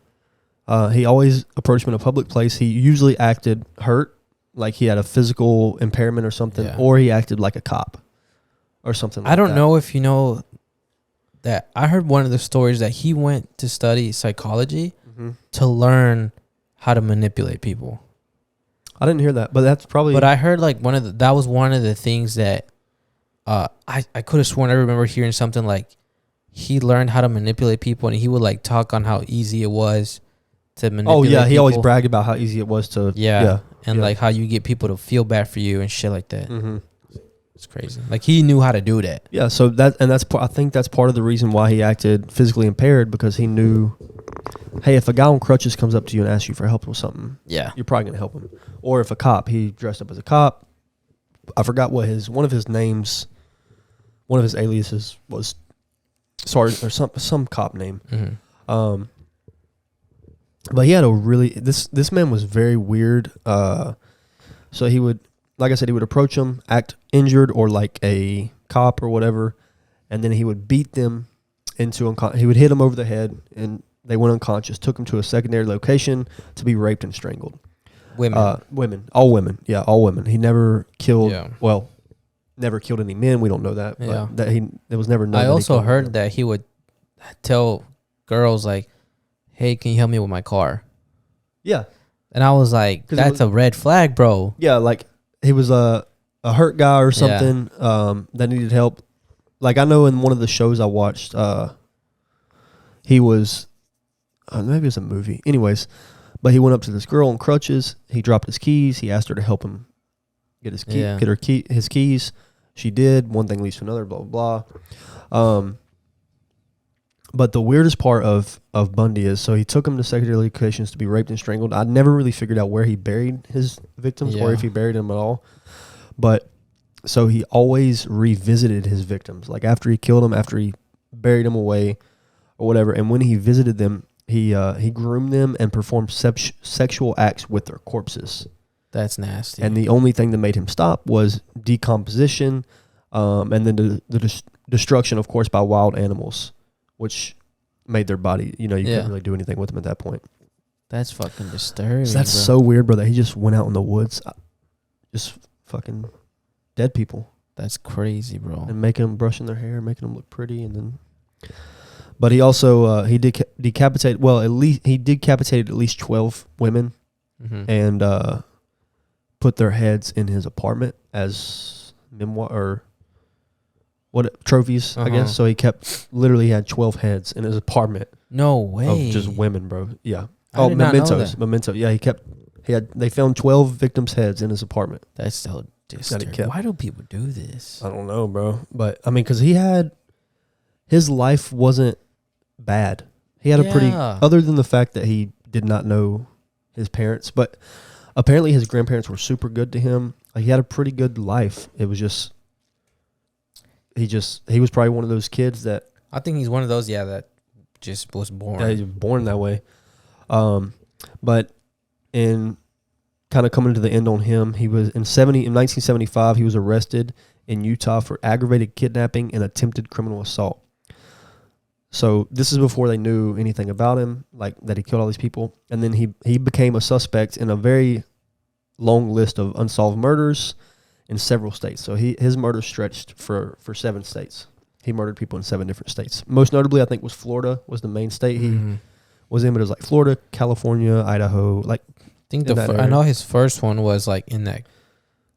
he always approached them in a public place. He usually acted hurt, like he had a physical impairment or something, or he acted like a cop or something like that. I don't know if you know that. I heard one of the stories that he went to study psychology to learn how to manipulate people. I didn't hear that, but that's probably... But I heard like that was one of the things that I could have sworn I remember hearing something like he learned how to manipulate people, and he would like talk on how easy it was to manipulate people. He always bragged about how easy it was to... Like how you get people to feel bad for you and shit like that. It's crazy. Like he knew how to do that. Yeah, so I think that's part of the reason why he acted physically impaired, because he knew, hey, if a guy on crutches comes up to you and asks you for help with something, you're probably going to help him. Or if a cop, he dressed up as a cop. I forgot what one of his aliases was, Sergeant or some cop name. But he had this man was very weird. So he would, like I said, he would approach them, act injured or like a cop or whatever, and then he would beat them into he would hit them over the head, and they went unconscious. Took them to a secondary location to be raped and strangled. Women, all women. Yeah, all women. He never killed. Well, never killed any men. We don't know that. But it was never known. I also heard that he would tell girls like, "Hey, can you help me with my car?" Yeah. And I was like, that's a red flag, bro. Yeah, like he was a hurt guy or something that needed help. Like I know in one of the shows I watched, he was, maybe it was a movie. Anyways, but he went up to this girl on crutches. He dropped his keys. He asked her to help him get his his keys. She did. One thing leads to another, blah, blah, blah. But the weirdest part of Bundy is, so he took him to secondary locations to be raped and strangled. I never really figured out where he buried his victims or if he buried them at all. But so he always revisited his victims. Like after he killed them, after he buried them away or whatever. And when he visited them, he groomed them and performed sexual acts with their corpses. That's nasty. And the only thing that made him stop was decomposition and then the destruction, of course, by wild animals, which made their body, you couldn't really do anything with them at that point. That's fucking disturbing. So that's so weird, bro, that he just went out in the woods, just fucking dead people. That's crazy, bro. And making them, brushing their hair, making them look pretty, and then... But he also, he did decapitate, he decapitated at least 12 women and put their heads in his apartment as trophies, I guess. So he literally had 12 heads in his apartment. No way. Of just women, bro. Yeah. I did not know that. Memento. Yeah, they found 12 victims' heads in his apartment. That's so disturbing. Why do people do this? I don't know, bro. But I mean, because his life wasn't bad. He had a pretty, other than the fact that he did not know his parents, but apparently his grandparents were super good to him. Like, he had a pretty good life. It was just, he was probably one of those kids that. I think he's one of those, that just was born. Yeah, he was born that way. But in kind of coming to the end on him, he was in 1975, he was arrested in Utah for aggravated kidnapping and attempted criminal assault. So this is before they knew anything about him, like that he killed all these people. And then he became a suspect in a very long list of unsolved murders in several states. So his murder stretched for 7 states. He murdered people in 7 different states. Most notably, I think, was Florida was the main state he was in, but it was like Florida, California, Idaho. Like, I think I know his first one was like in that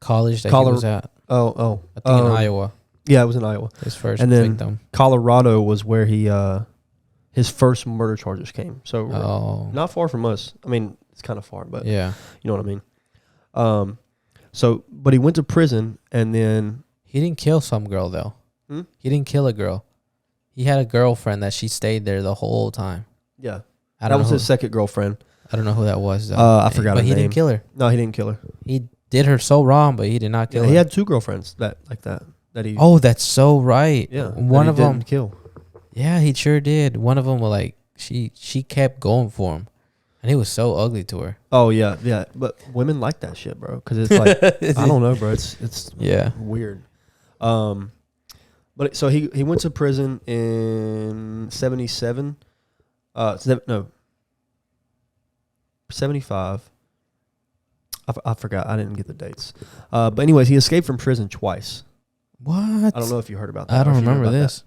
college that he was at. I think in Iowa. Yeah, it was in Iowa. His first and then victim. Colorado was where his first murder charges came. So not far from us. I mean, it's kind of far, but you know what I mean. But he went to prison, and then he didn't kill some girl though. He didn't kill a girl. He had a girlfriend that she stayed there the whole time. Yeah, that was his second girlfriend. I don't know who that was though. I forgot her name. But he didn't kill her. No, he didn't kill her. He did her so wrong, but he did not kill her. He had 2 girlfriends that he. Oh, that's so right. Yeah, one of them didn't kill. Yeah, he sure did. One of them was like she kept going for him, and he was so ugly to her. Oh yeah. But women like that shit, bro. Because it's like I don't know, bro. It's weird. But so he went to prison in 77. 75. I forgot. I didn't get the dates. But anyways, he escaped from prison twice. What? I don't know if you heard about that. I don't remember this.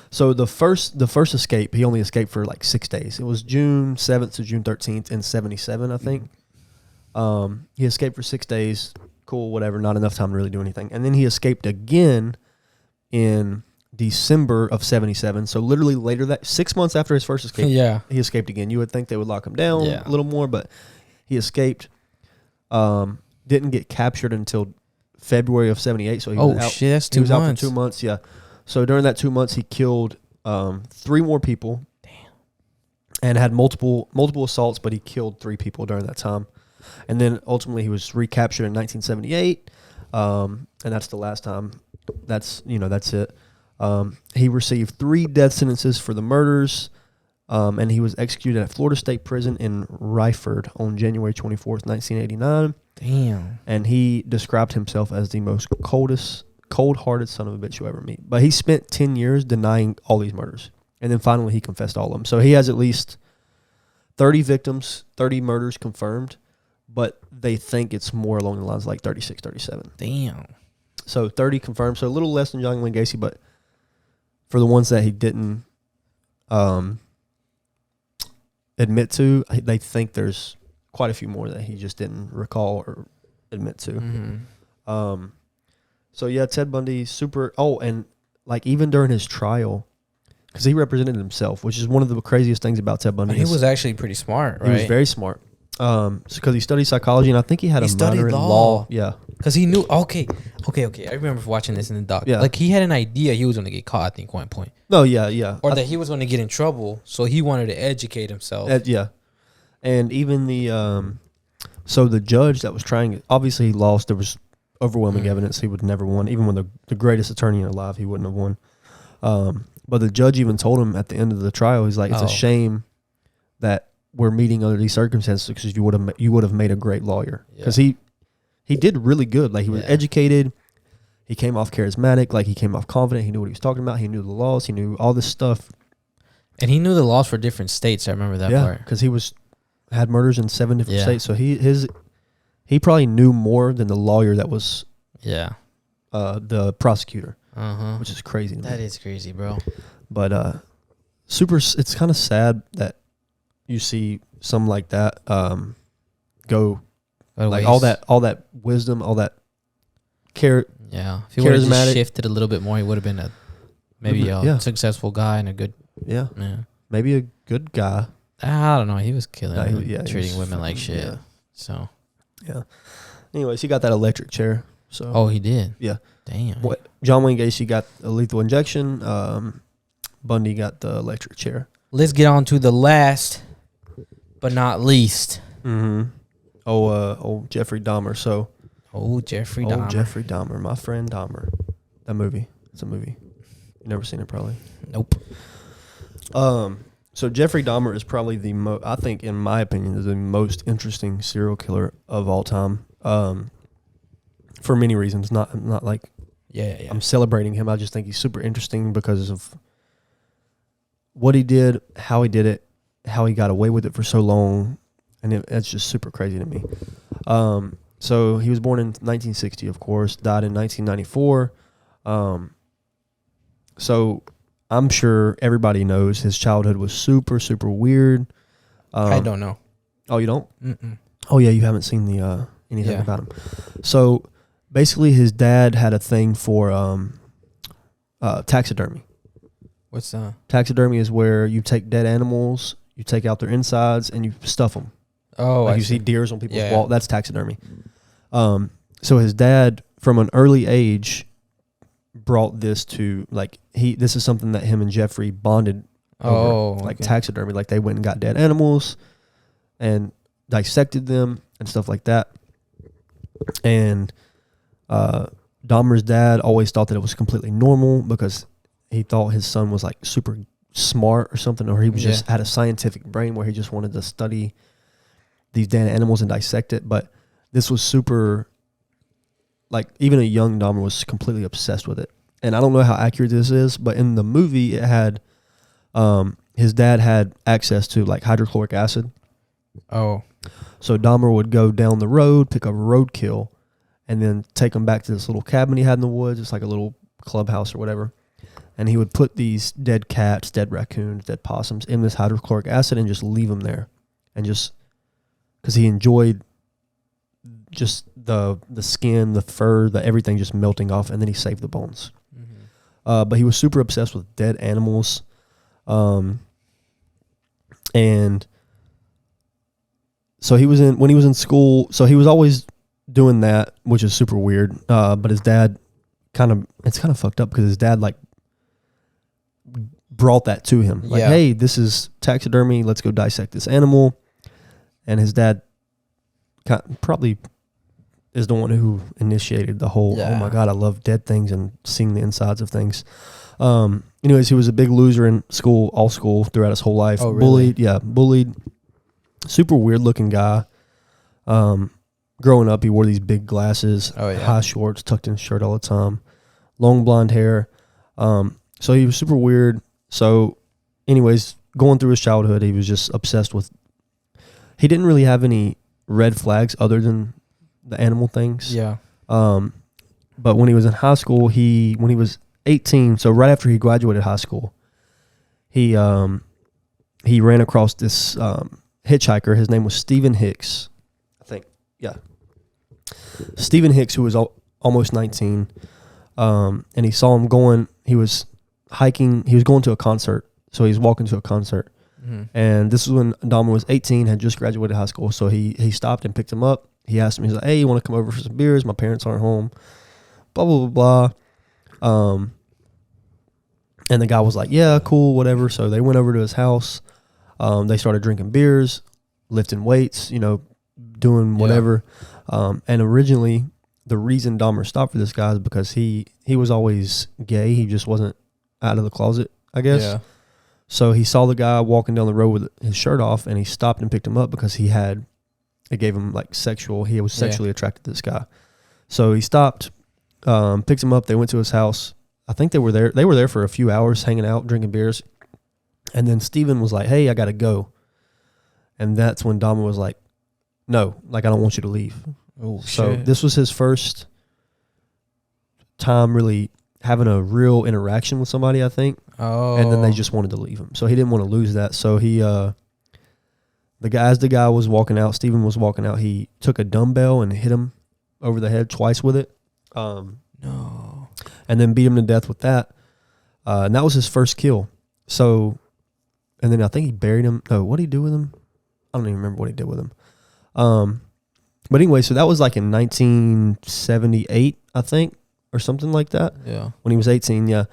So the first escape, he only escaped for like 6 days. It was June 7th to June 13th in 77, I think. He escaped for 6 days. Cool, whatever. Not enough time to really do anything. And then he escaped again in December of 77. So literally later 6 months after his first escape, he escaped again. You would think they would lock him down a little more, but he escaped. Didn't get captured until February of 78. So he was out. Shit, that's 2 months. He was out for 2 months, yeah. So during that 2 months, he killed 3 more people. Damn. And had multiple assaults, but he killed 3 people during that time. And then ultimately he was recaptured in 1978. And that's the last time. That's it. He received 3 death sentences for the murders. And he was executed at Florida State Prison in Ryford on January 24th, 1989. Damn. And he described himself as the most cold-hearted son of a bitch you'll ever meet. But he spent 10 years denying all these murders. And then finally he confessed all of them. So he has at least 30 victims, 30 murders confirmed. But they think it's more along the lines of like 36, 37. Damn. So 30 confirmed. So a little less than John Wayne Gacy. But for the ones that he didn't admit to, they think there's quite a few more that he just didn't recall or admit to. Mm-hmm. So yeah, Ted Bundy, super. Oh, and like even during his trial, because he represented himself, which is one of the craziest things about Ted Bundy. He was actually pretty smart, right? He was very smart. Because he studied psychology, and I think he had a minor in law. Yeah, because he knew. Okay. I remember watching this in the doc. Yeah, like he had an idea he was going to get caught. I think one point. No, yeah. Or that he was going to get in trouble, so he wanted to educate himself. Yeah, and even the so the judge that was trying it, obviously he lost. There was overwhelming evidence he would never won. Even when the greatest attorney alive, he wouldn't have won. But the judge even told him at the end of the trial, he's like, it's a shame that we're meeting under these circumstances because you would have made a great lawyer. Because he did really good. Like he was educated. He came off charismatic. Like he came off confident. He knew what he was talking about. He knew the laws. He knew all this stuff. And he knew the laws for different states. I remember that part. Because he had murders in 7 different states. So he probably knew more than the lawyer that was the prosecutor. Which is crazy to me. That is crazy, bro. But it's kind of sad that you see something like that go like waste. all that wisdom, all that care, Yeah. If he would have just charismatic. shifted a little bit more, he would have been a successful guy and a good. Yeah. Yeah. Maybe a good guy. I don't know. He was killing Nah, it, treating women like shit. Yeah. So. Yeah. Anyways, he got that electric chair. So. Oh, he did. Yeah. Damn. What John Wayne Gacy got a lethal injection. Bundy got the electric chair. Let's get on to the last, but not least. Mm-hmm. Old Jeffrey Dahmer. So. Jeffrey Dahmer. Jeffrey Dahmer, my friend Dahmer. That movie. It's a movie. You never seen it, probably. Nope. So Jeffrey Dahmer is probably I think, in my opinion, is the most interesting serial killer of all time. For many reasons, not like I'm celebrating him. I just think he's super interesting because of what he did, how he did it, how he got away with it for so long, and it's just super crazy to me. So he was born in 1960, of course, died in 1994. So I'm sure everybody knows his childhood was super, super weird. I don't know. Oh, you don't? Mm-mm. Oh, yeah, you haven't seen the anything about him. So basically, his dad had a thing for taxidermy. What's that? Taxidermy is where you take dead animals, you take out their insides, and you stuff them. Oh, like I you see see deers on people's wall. That's taxidermy. So his dad, from an early age, brought this to this is something that him and Jeffrey bonded over, like taxidermy. Like they went and got dead animals and dissected them and stuff like that. And Dahmer's dad always thought that it was completely normal because he thought his son was like super smart or something, or he was just had a scientific brain where he just wanted to study these dead animals and dissect it. But this was super, like, even a young Dahmer was completely obsessed with it. And I don't know how accurate this is, but in the movie it had his dad had access to like hydrochloric acid. Oh. So Dahmer would go down the road, pick up roadkill, and then take them back to this little cabin he had in the woods. It's like a little clubhouse or whatever. And he would put these dead cats, dead raccoons, dead possums in this hydrochloric acid and just leave them there. And just because he enjoyed just the skin, the fur, the everything just melting off, and then he saved the bones. Mm-hmm. But he was super obsessed with dead animals. And so when he was in school, so he was always doing that, which is super weird. But his dad it's kind of fucked up because his dad like brought that to him. Like, hey, this is taxidermy. Let's go dissect this animal. And his dad probably is the one who initiated the whole, oh my God, I love dead things and seeing the insides of things. Anyways, he was a big loser in school, all school, throughout his whole life. Oh, really? Bullied. Super weird looking guy. Growing up, he wore these big glasses, high shorts, tucked in his shirt all the time, long blonde hair. So he was super weird. So anyways, going through his childhood, he was just obsessed with, he didn't really have any red flags other than the animal things. Yeah. But when he was in high school, when he was 18, so right after he graduated high school, he ran across this hitchhiker. His name was Stephen Hicks, I think. Yeah. Stephen Hicks, who was almost 19, and he saw him going. He was hiking. He was going to a concert, so he's walking to a concert. Mm-hmm. And this is when Dahmer was 18, had just graduated high school. So he stopped and picked him up. He asked him, he's like, hey, you want to come over for some beers? My parents aren't home. Blah, blah, blah, blah. And the guy was like, yeah, cool, whatever. So they went over to his house. They started drinking beers, lifting weights, doing whatever. And originally, the reason Dahmer stopped for this guy is because he was always gay. He just wasn't out of the closet, I guess. Yeah. So he saw the guy walking down the road with his shirt off, and he stopped and picked him up because it gave him like he was sexually attracted to this guy. So he stopped, picked him up. They went to his house. I think they were there for a few hours hanging out, drinking beers. And then Steven was like, hey, I got to go. And that's when Dahmer was like, no, like, I don't want you to leave. Oh, so shit. This was his first time really having a real interaction with somebody, I think. Oh. And then they just wanted to leave him. So he didn't want to lose that. So he, as the guy was walking out, Steven was walking out, he took a dumbbell and hit him over the head twice with it. No. And then beat him to death with that. And that was his first kill. So, and then I think he buried him. No, what did he do with him? I don't even remember what he did with him. But anyway, so that was like in 1978, I think, or something like that. Yeah. When he was 18, yeah.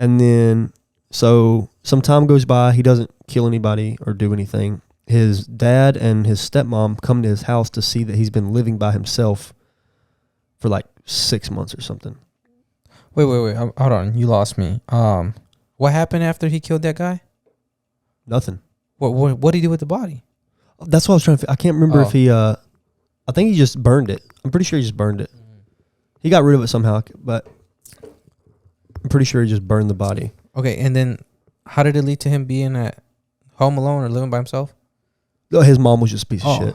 And then, so some time goes by. He doesn't kill anybody or do anything. His dad and his stepmom come to his house to see that he's been living by himself for like 6 months or something. Wait. Hold on. You lost me. What happened after he killed that guy? Nothing. What did he do with the body? That's what I was trying to. I can't remember if he. I think he just burned it. I'm pretty sure he just burned it. He got rid of it somehow, but I'm pretty sure he just burned the body. Okay, and then how did it lead to him being at home alone or living by himself? Oh, his mom was just a piece of shit.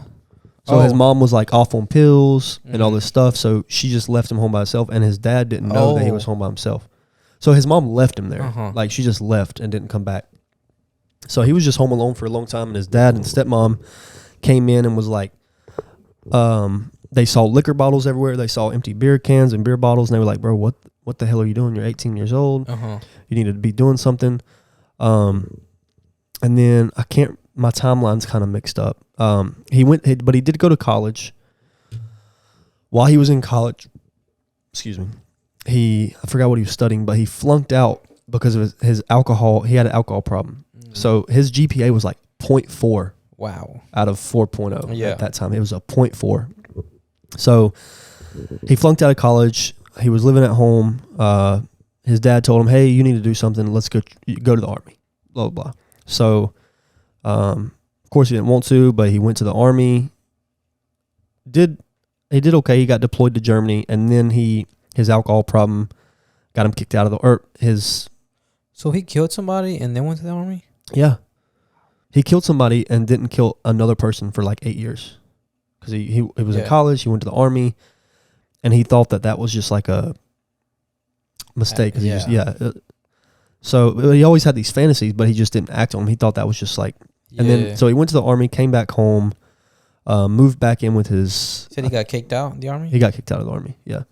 So his mom was like off on pills and all this stuff. So she just left him home by himself, and his dad didn't know that he was home by himself. So his mom left him there. Like she just left and didn't come back. So he was just home alone for a long time, and his dad and stepmom came in and was like, they saw liquor bottles everywhere. They saw empty beer cans and beer bottles, and they were like, bro, what the hell are you doing? You're 18 years old. You need to be doing something. And then my timeline's kind of mixed up. But he did go to college. While he was in college, I forgot what he was studying, but he flunked out because of his alcohol. He had an alcohol problem. So his GPA was like 0.4. Wow. Out of 4.0 at that time. It was a 0.4. So he flunked out of college. He was living at home. His dad told him, hey, you need to do something. Let's go to the Army. Blah, blah, blah. So, of course, he didn't want to, but he went to the Army. He did okay. He got deployed to Germany, and then his alcohol problem got him kicked out of So he killed somebody and then went to the Army? Yeah. He killed somebody and didn't kill another person for like 8 years. Because he was in college, he went to the Army, and he thought that was just like a mistake. So he always had these fantasies, but he just didn't act on them. He thought that was just like... And then, so he went to the Army, came back home, moved back in with his... Said he got kicked out of the Army? He got kicked out of the Army, yeah.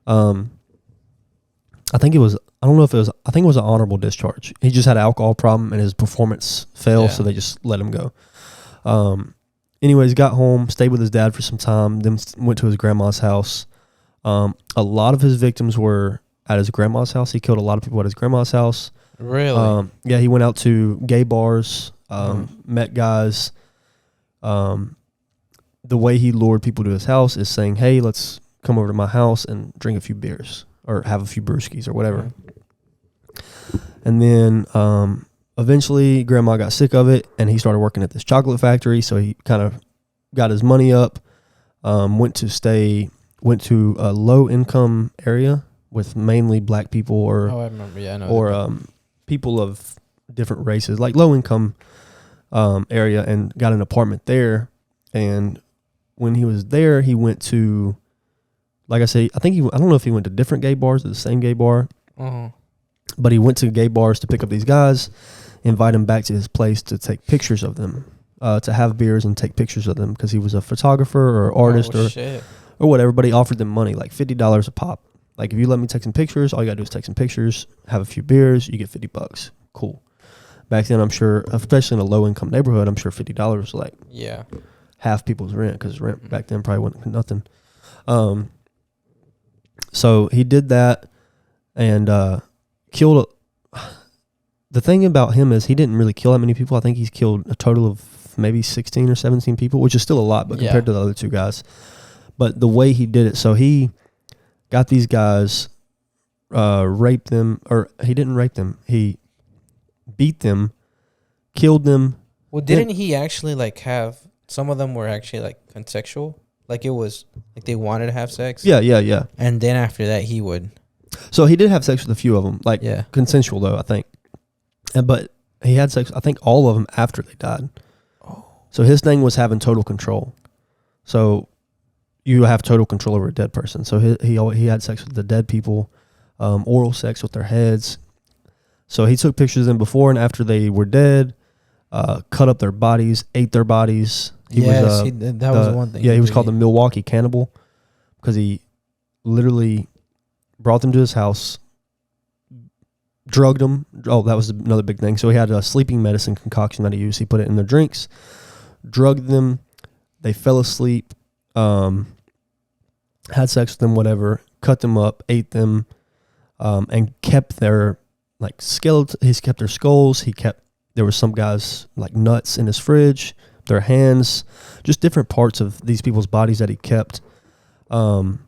I think it was an honorable discharge. He just had an alcohol problem and his performance fell, so they just let him go. Anyways, got home, stayed with his dad for some time, then went to his grandma's house. A lot of his victims were at his grandma's house. He killed a lot of people at his grandma's house. Really? Yeah, he went out to gay bars, met guys. The way he lured people to his house is saying, hey, let's come over to my house and drink a few beers. Or have a few brewskis or whatever. And then eventually Grandma got sick of it, and he started working at this chocolate factory. So he kind of got his money up, went to a low income area with mainly black people or I remember. Yeah, I know. People of different races, like low income area, and got an apartment there. And when he was there, he went to... Like I say, I don't know if he went to different gay bars or the same gay bar, but he went to gay bars to pick up these guys, invite them back to his place to take pictures of them, to have beers and take pictures of them because he was a photographer or artist or whatever. But he offered them money, like $50 a pop. Like, if you let me take some pictures, all you gotta do is take some pictures, have a few beers, you get $50. Cool. Back then, I'm sure, especially in a low income neighborhood, I'm sure $50 was like half people's rent, because rent back then probably wasn't nothing. So he did that and killed. The thing about him is he didn't really kill that many people. I think he's killed a total of maybe 16 or 17 people, which is still a lot, but compared to the other two guys. But the way he did it, so he got these guys, raped them, or he didn't rape them. He beat them, killed them. Well, didn't he actually like have, some of them were actually like consensual? Like it was, like they wanted to have sex? Yeah. And then after that, he would. So he did have sex with a few of them, like consensual though, I think. But he had sex, I think all of them after they died. Oh. So his thing was having total control. So you have total control over a dead person. So he had sex with the dead people, oral sex with their heads. So he took pictures of them before and after they were dead, cut up their bodies, ate their bodies. That was one thing. Yeah, he was called the Milwaukee Cannibal because he literally brought them to his house, drugged them. Oh, that was another big thing. So he had a sleeping medicine concoction that he used. He put it in their drinks, drugged them. They fell asleep, had sex with them, whatever, cut them up, ate them, and kept their like skeleton. He's kept their skulls. There was some guys like nuts in his fridge, their hands, just different parts of these people's bodies that he kept. And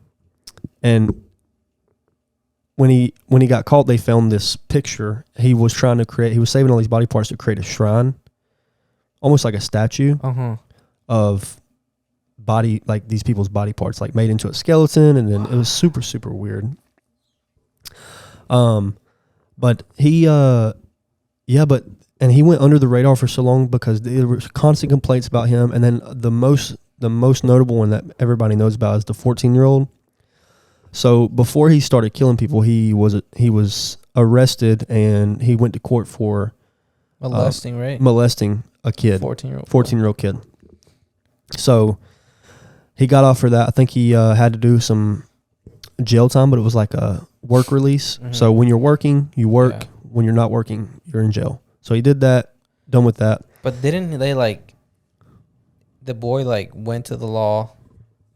when he got caught, they found this picture. He was saving all these body parts to create a shrine, almost like a statue of body, like these people's body parts, like made into a skeleton. And then it was super, super weird. But he, and he went under the radar for so long because there were constant complaints about him. And then the most notable one that everybody knows about is the 14-year-old. So before he started killing people, he was arrested and he went to court for molesting, right? Molesting a kid, 14-year-old kid. So he got off for that. I think he had to do some jail time, but it was like a work release. Mm-hmm. So when you're working, you work. Yeah. When you're not working, you're in jail. So he did that, done with that. But didn't they the boy went to the law,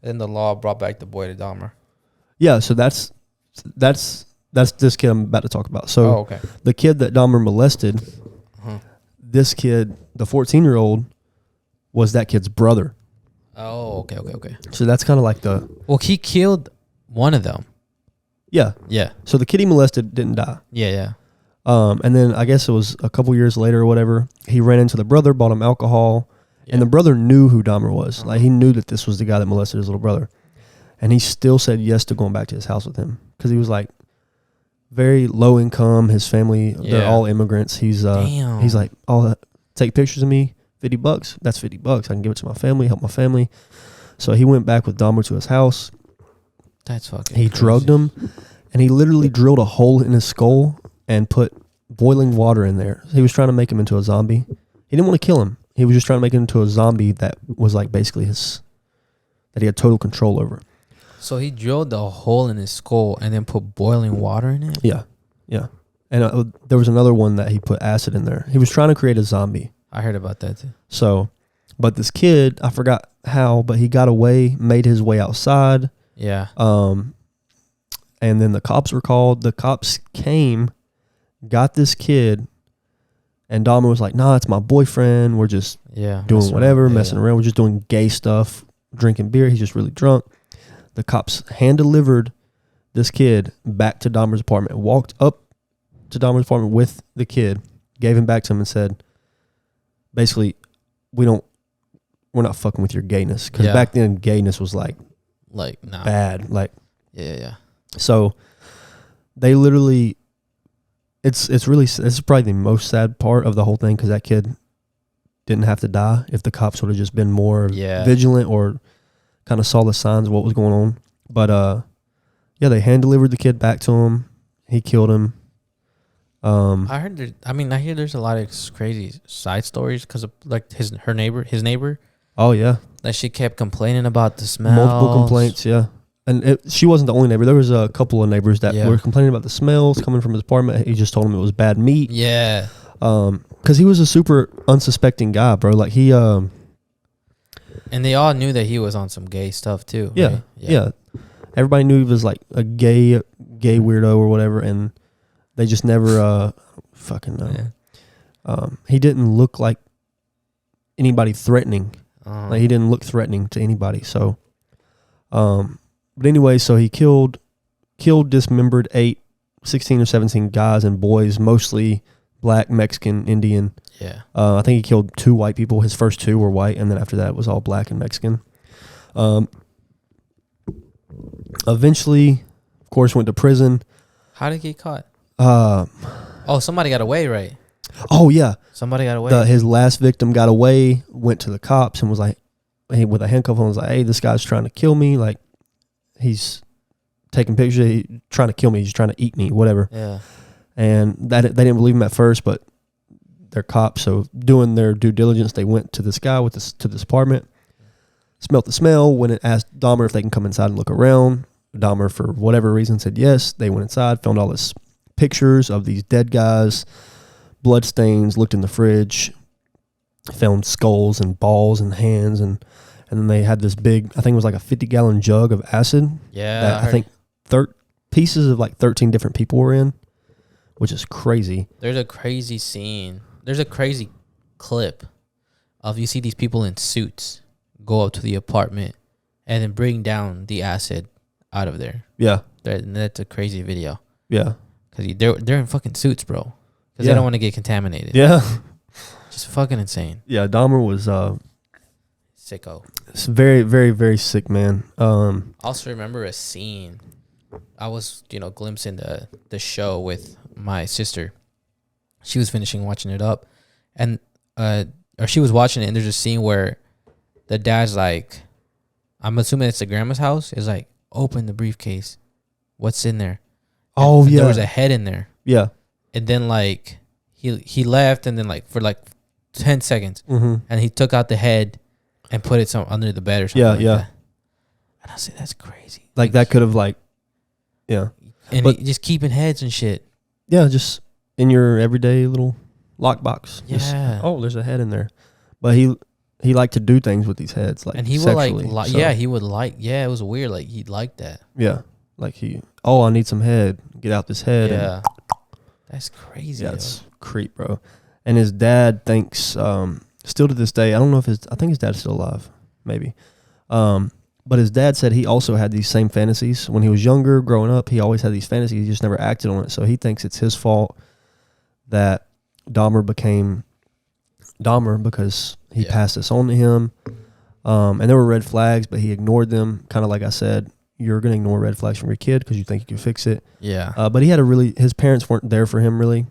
and the law brought back the boy to Dahmer? Yeah, so that's this kid I'm about to talk about. So okay. The kid that Dahmer molested, this kid, the 14-year-old, was that kid's brother. Oh, okay. So that's kind of like well, he killed one of them. Yeah. Yeah. So the kid he molested didn't die. Yeah. And then I guess it was a couple years later or whatever, he ran into the brother, bought him alcohol, and the brother knew who Dahmer was. Like, he knew that this was the guy that molested his little brother. And he still said yes to going back to his house with him because he was like very low income. His family, they're all immigrants. He's like, take pictures of me, $50. That's $50. I can give it to my family, help my family. So he went back with Dahmer to his house. That's fucking He crazy. drugged him, and he literally drilled a hole in his skull and put boiling water in there. He was trying to make him into a zombie. He didn't want to kill him. He was just trying to make him into a zombie that was like basically that he had total control over. So he drilled a hole in his skull and then put boiling water in it? Yeah. And there was another one that he put acid in there. He was trying to create a zombie. I heard about that too. So, but this kid, I forgot how, but he got away, made his way outside. Yeah. And then the cops were called. The cops came, got this kid, and Dahmer was like, nah, it's my boyfriend. We're just doing whatever, messing around. We're just doing gay stuff, drinking beer. He's just really drunk. The cops hand-delivered this kid back to Dahmer's apartment, walked up to Dahmer's apartment with the kid, gave him back to him and said, basically, we're not fucking with your gayness. Because back then, gayness was like nah. Bad. Like, yeah. So they literally, this is probably the most sad part of the whole thing because that kid didn't have to die if the cops would have just been more vigilant or kind of saw the signs of what was going on. But they hand delivered the kid back to him. He killed him. I hear there's a lot of crazy side stories because of like his neighbor. Oh yeah, that she kept complaining about the smell. Multiple complaints, yeah. And she wasn't the only neighbor. There was a couple of neighbors that were complaining about the smells coming from his apartment. He just told him it was bad meat. Yeah. Because he was a super unsuspecting guy, bro. Like he. And they all knew that he was on some gay stuff too. Yeah, right? Yeah. Everybody knew he was like a gay weirdo or whatever, and they just never fucking know. Yeah. He didn't look like anybody threatening. Like he didn't look threatening to anybody. So, but anyway, so he killed, dismembered 16 or 17 guys and boys, mostly black, Mexican, Indian. Yeah. I think he killed 2 white people. His first 2 were white, and then after that it was all black and Mexican. Eventually, of course, went to prison. How did he get caught? Somebody got away, right? Oh, yeah. Somebody got away. His last victim got away, went to the cops, and was like, with a handcuff on, was like, hey, this guy's trying to kill me. Like, he's taking pictures. He's trying to kill me. He's trying to eat me, whatever. Yeah. And they didn't believe him at first, but they're cops. So doing their due diligence, they went to this guy to this apartment, smelt the smell, went and asked Dahmer if they can come inside and look around. Dahmer, for whatever reason, said yes. They went inside, found all this pictures of these dead guys, blood stains, looked in the fridge, found skulls and balls and hands, and then they had this big, I think it was like a 50-gallon jug of acid. Yeah. That I think pieces of like 13 different people were in, which is crazy. There's a crazy scene. There's a crazy clip of you see these people in suits go up to the apartment and then bring down the acid out of there. Yeah. That's a crazy video. Yeah. Because they're in fucking suits, bro. Because Yeah. they don't want to get contaminated. Yeah. Just fucking insane. Yeah, Dahmer was Sicko. very, very, very sick, man. I also remember a scene. I was, glimpsing the show with my sister. She was finishing watching it up, and or she was watching it, and there's a scene where the dad's like, I'm assuming it's the grandma's house, is like, open the briefcase. What's in there? And Yeah. There was a head in there. Yeah. And then like he left, and then like for like 10 seconds, and he took out the head and put it under the bed or something. Yeah. That. And I said, that's crazy. Like that could have yeah. And But- just keeping heads and shit. Yeah, just in your everyday little lockbox. Yeah. Just, there's a head in there. But he liked to do things with these heads, like, And he sexually, would like, so, he would like, it was weird. Like he liked that. Yeah. Like I need some head. Get out this head. Yeah. That's crazy. Yeah, it's creep, bro. And his dad thinks, still to this day, I don't know if I think his dad's still alive, maybe. But his dad said he also had these same fantasies. When he was younger, growing up, he always had these fantasies. He just never acted on it. So he thinks it's his fault that Dahmer became Dahmer because he passed this on to him. And there were red flags, but he ignored them. Kind of like I said, you're going to ignore red flags from your kid because you think you can fix it. Yeah. But he had his parents weren't there for him really,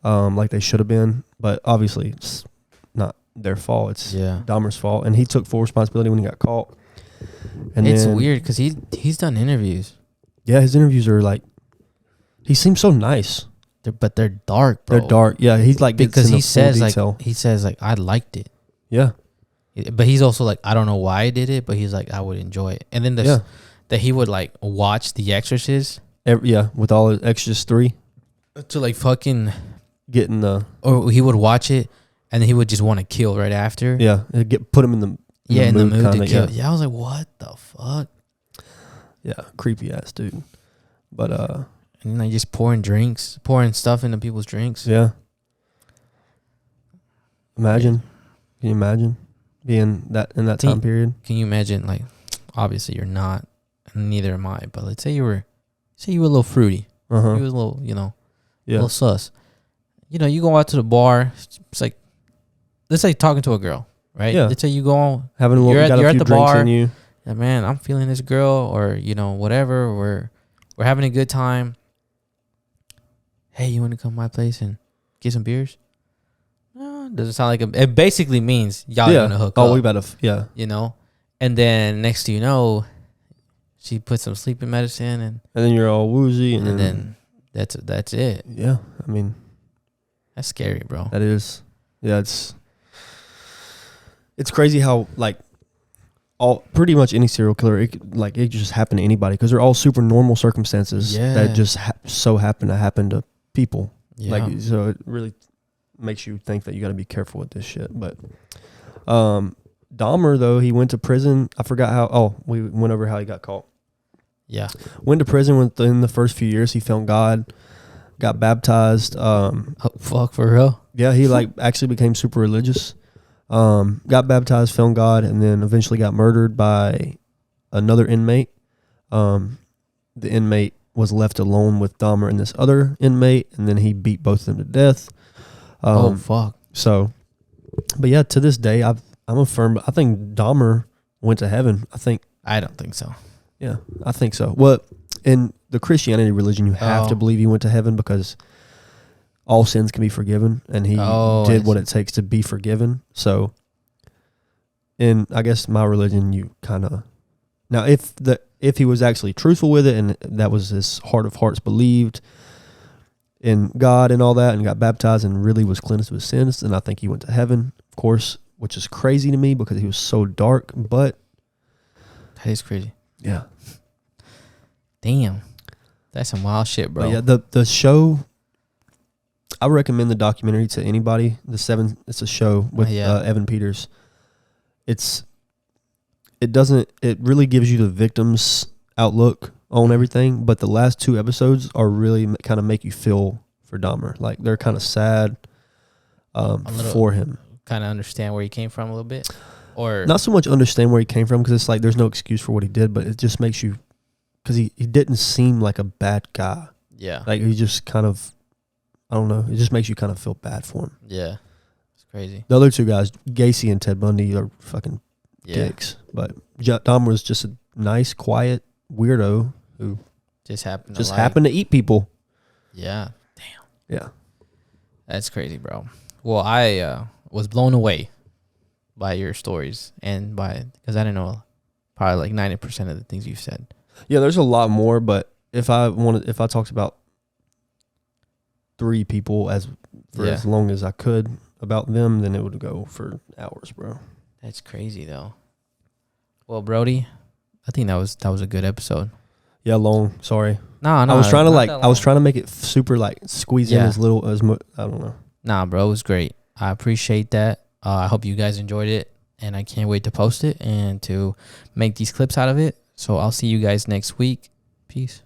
like they should have been. But obviously, it's not their fault. It's Dahmer's fault. And he took full responsibility when he got caught. And it's weird because he's done interviews. Yeah, his interviews are like, he seems so nice. But they're dark, bro. They're dark. Yeah, he's like, because he says like I liked it. Yeah. But he's also like, I don't know why I did it, but he's like, I would enjoy it. And then that he would like watch The Exorcist. With all his Exorcist 3. To like fucking getting or he would watch it and then he would just want to kill right after. Yeah, put him in the mood kinda, to kill. Yeah, I was like, what the fuck? Yeah, creepy ass dude. But and like just pouring stuff into people's drinks. Yeah. Can you imagine being in that time period? Can you imagine, like, obviously you're not, and neither am I, but let's say you were a little fruity. You was a little, a little sus. You go out to the bar. It's like, let's say talking to a girl, right? Yeah. Let's say you go having a little, you're at the bar. In you. Yeah, man, I'm feeling this girl, or whatever. We're having a good time. Hey, you want to come to my place and get some beers? No, doesn't sound like it basically means y'all gonna hook up. We better, And then next thing you know, she put some sleeping medicine and then you're all woozy, and then that's it. Yeah, I mean, that's scary, bro. That is, yeah. It's crazy how like pretty much any serial killer, it could just happen to anybody because they're all super normal circumstances that just so happen to people. Yeah. So it really makes you think that you got to be careful with this shit. But Dahmer, though, he went to prison. I forgot how. We went over how he got caught. Yeah. Went to prison within the first few years. He found God, got baptized. Oh, fuck, for real? Yeah, he actually became super religious. Got baptized, found God, and then eventually got murdered by another inmate. The inmate was left alone with Dahmer and this other inmate, and then he beat both of them to death. Oh, fuck. So, but yeah, to this day, I think Dahmer went to heaven. I don't think so. Yeah, I think so. Well, in the Christianity religion, you have to believe he went to heaven because all sins can be forgiven, and he did what it takes to be forgiven. So, in I guess my religion, you kind of now if he was actually truthful with it, and that was his heart of hearts believed in God and all that, and got baptized and really was cleansed of his sins, then I think he went to heaven, of course, which is crazy to me because he was so dark. But that is crazy. Yeah. Damn. That's some wild shit, bro. But yeah, the show, I recommend the documentary to anybody. It's a show with Evan Peters. It really gives you the victim's outlook on everything, but the last 2 episodes are really kind of make you feel for Dahmer. Like, they're kind of sad for him. Kind of understand where he came from a little bit? Or not so much understand where he came from, because it's like there's no excuse for what he did, but it just makes you, because he didn't seem like a bad guy. Yeah. Like, he just kind of, I don't know, it just makes you kind of feel bad for him. Yeah. It's crazy. The other 2 guys, Gacy and Ted Bundy, are fucking dicks. But Dahmer was just a nice, quiet weirdo who just happened to eat people. Yeah. Damn. Yeah. That's crazy, bro. Well, I was blown away by your stories and because I didn't know probably like 90% of the things you've said. Yeah, there's a lot more, but if I talked about 3 people as long as I could about them, then it would go for hours, bro. That's crazy though. Well, Brody, I think that was a good episode. Yeah, long. Sorry. No. I was trying to make it super squeeze in as little as much. I don't know. Nah, bro, it was great. I appreciate that. I hope you guys enjoyed it, and I can't wait to post it and to make these clips out of it. So I'll see you guys next week. Peace.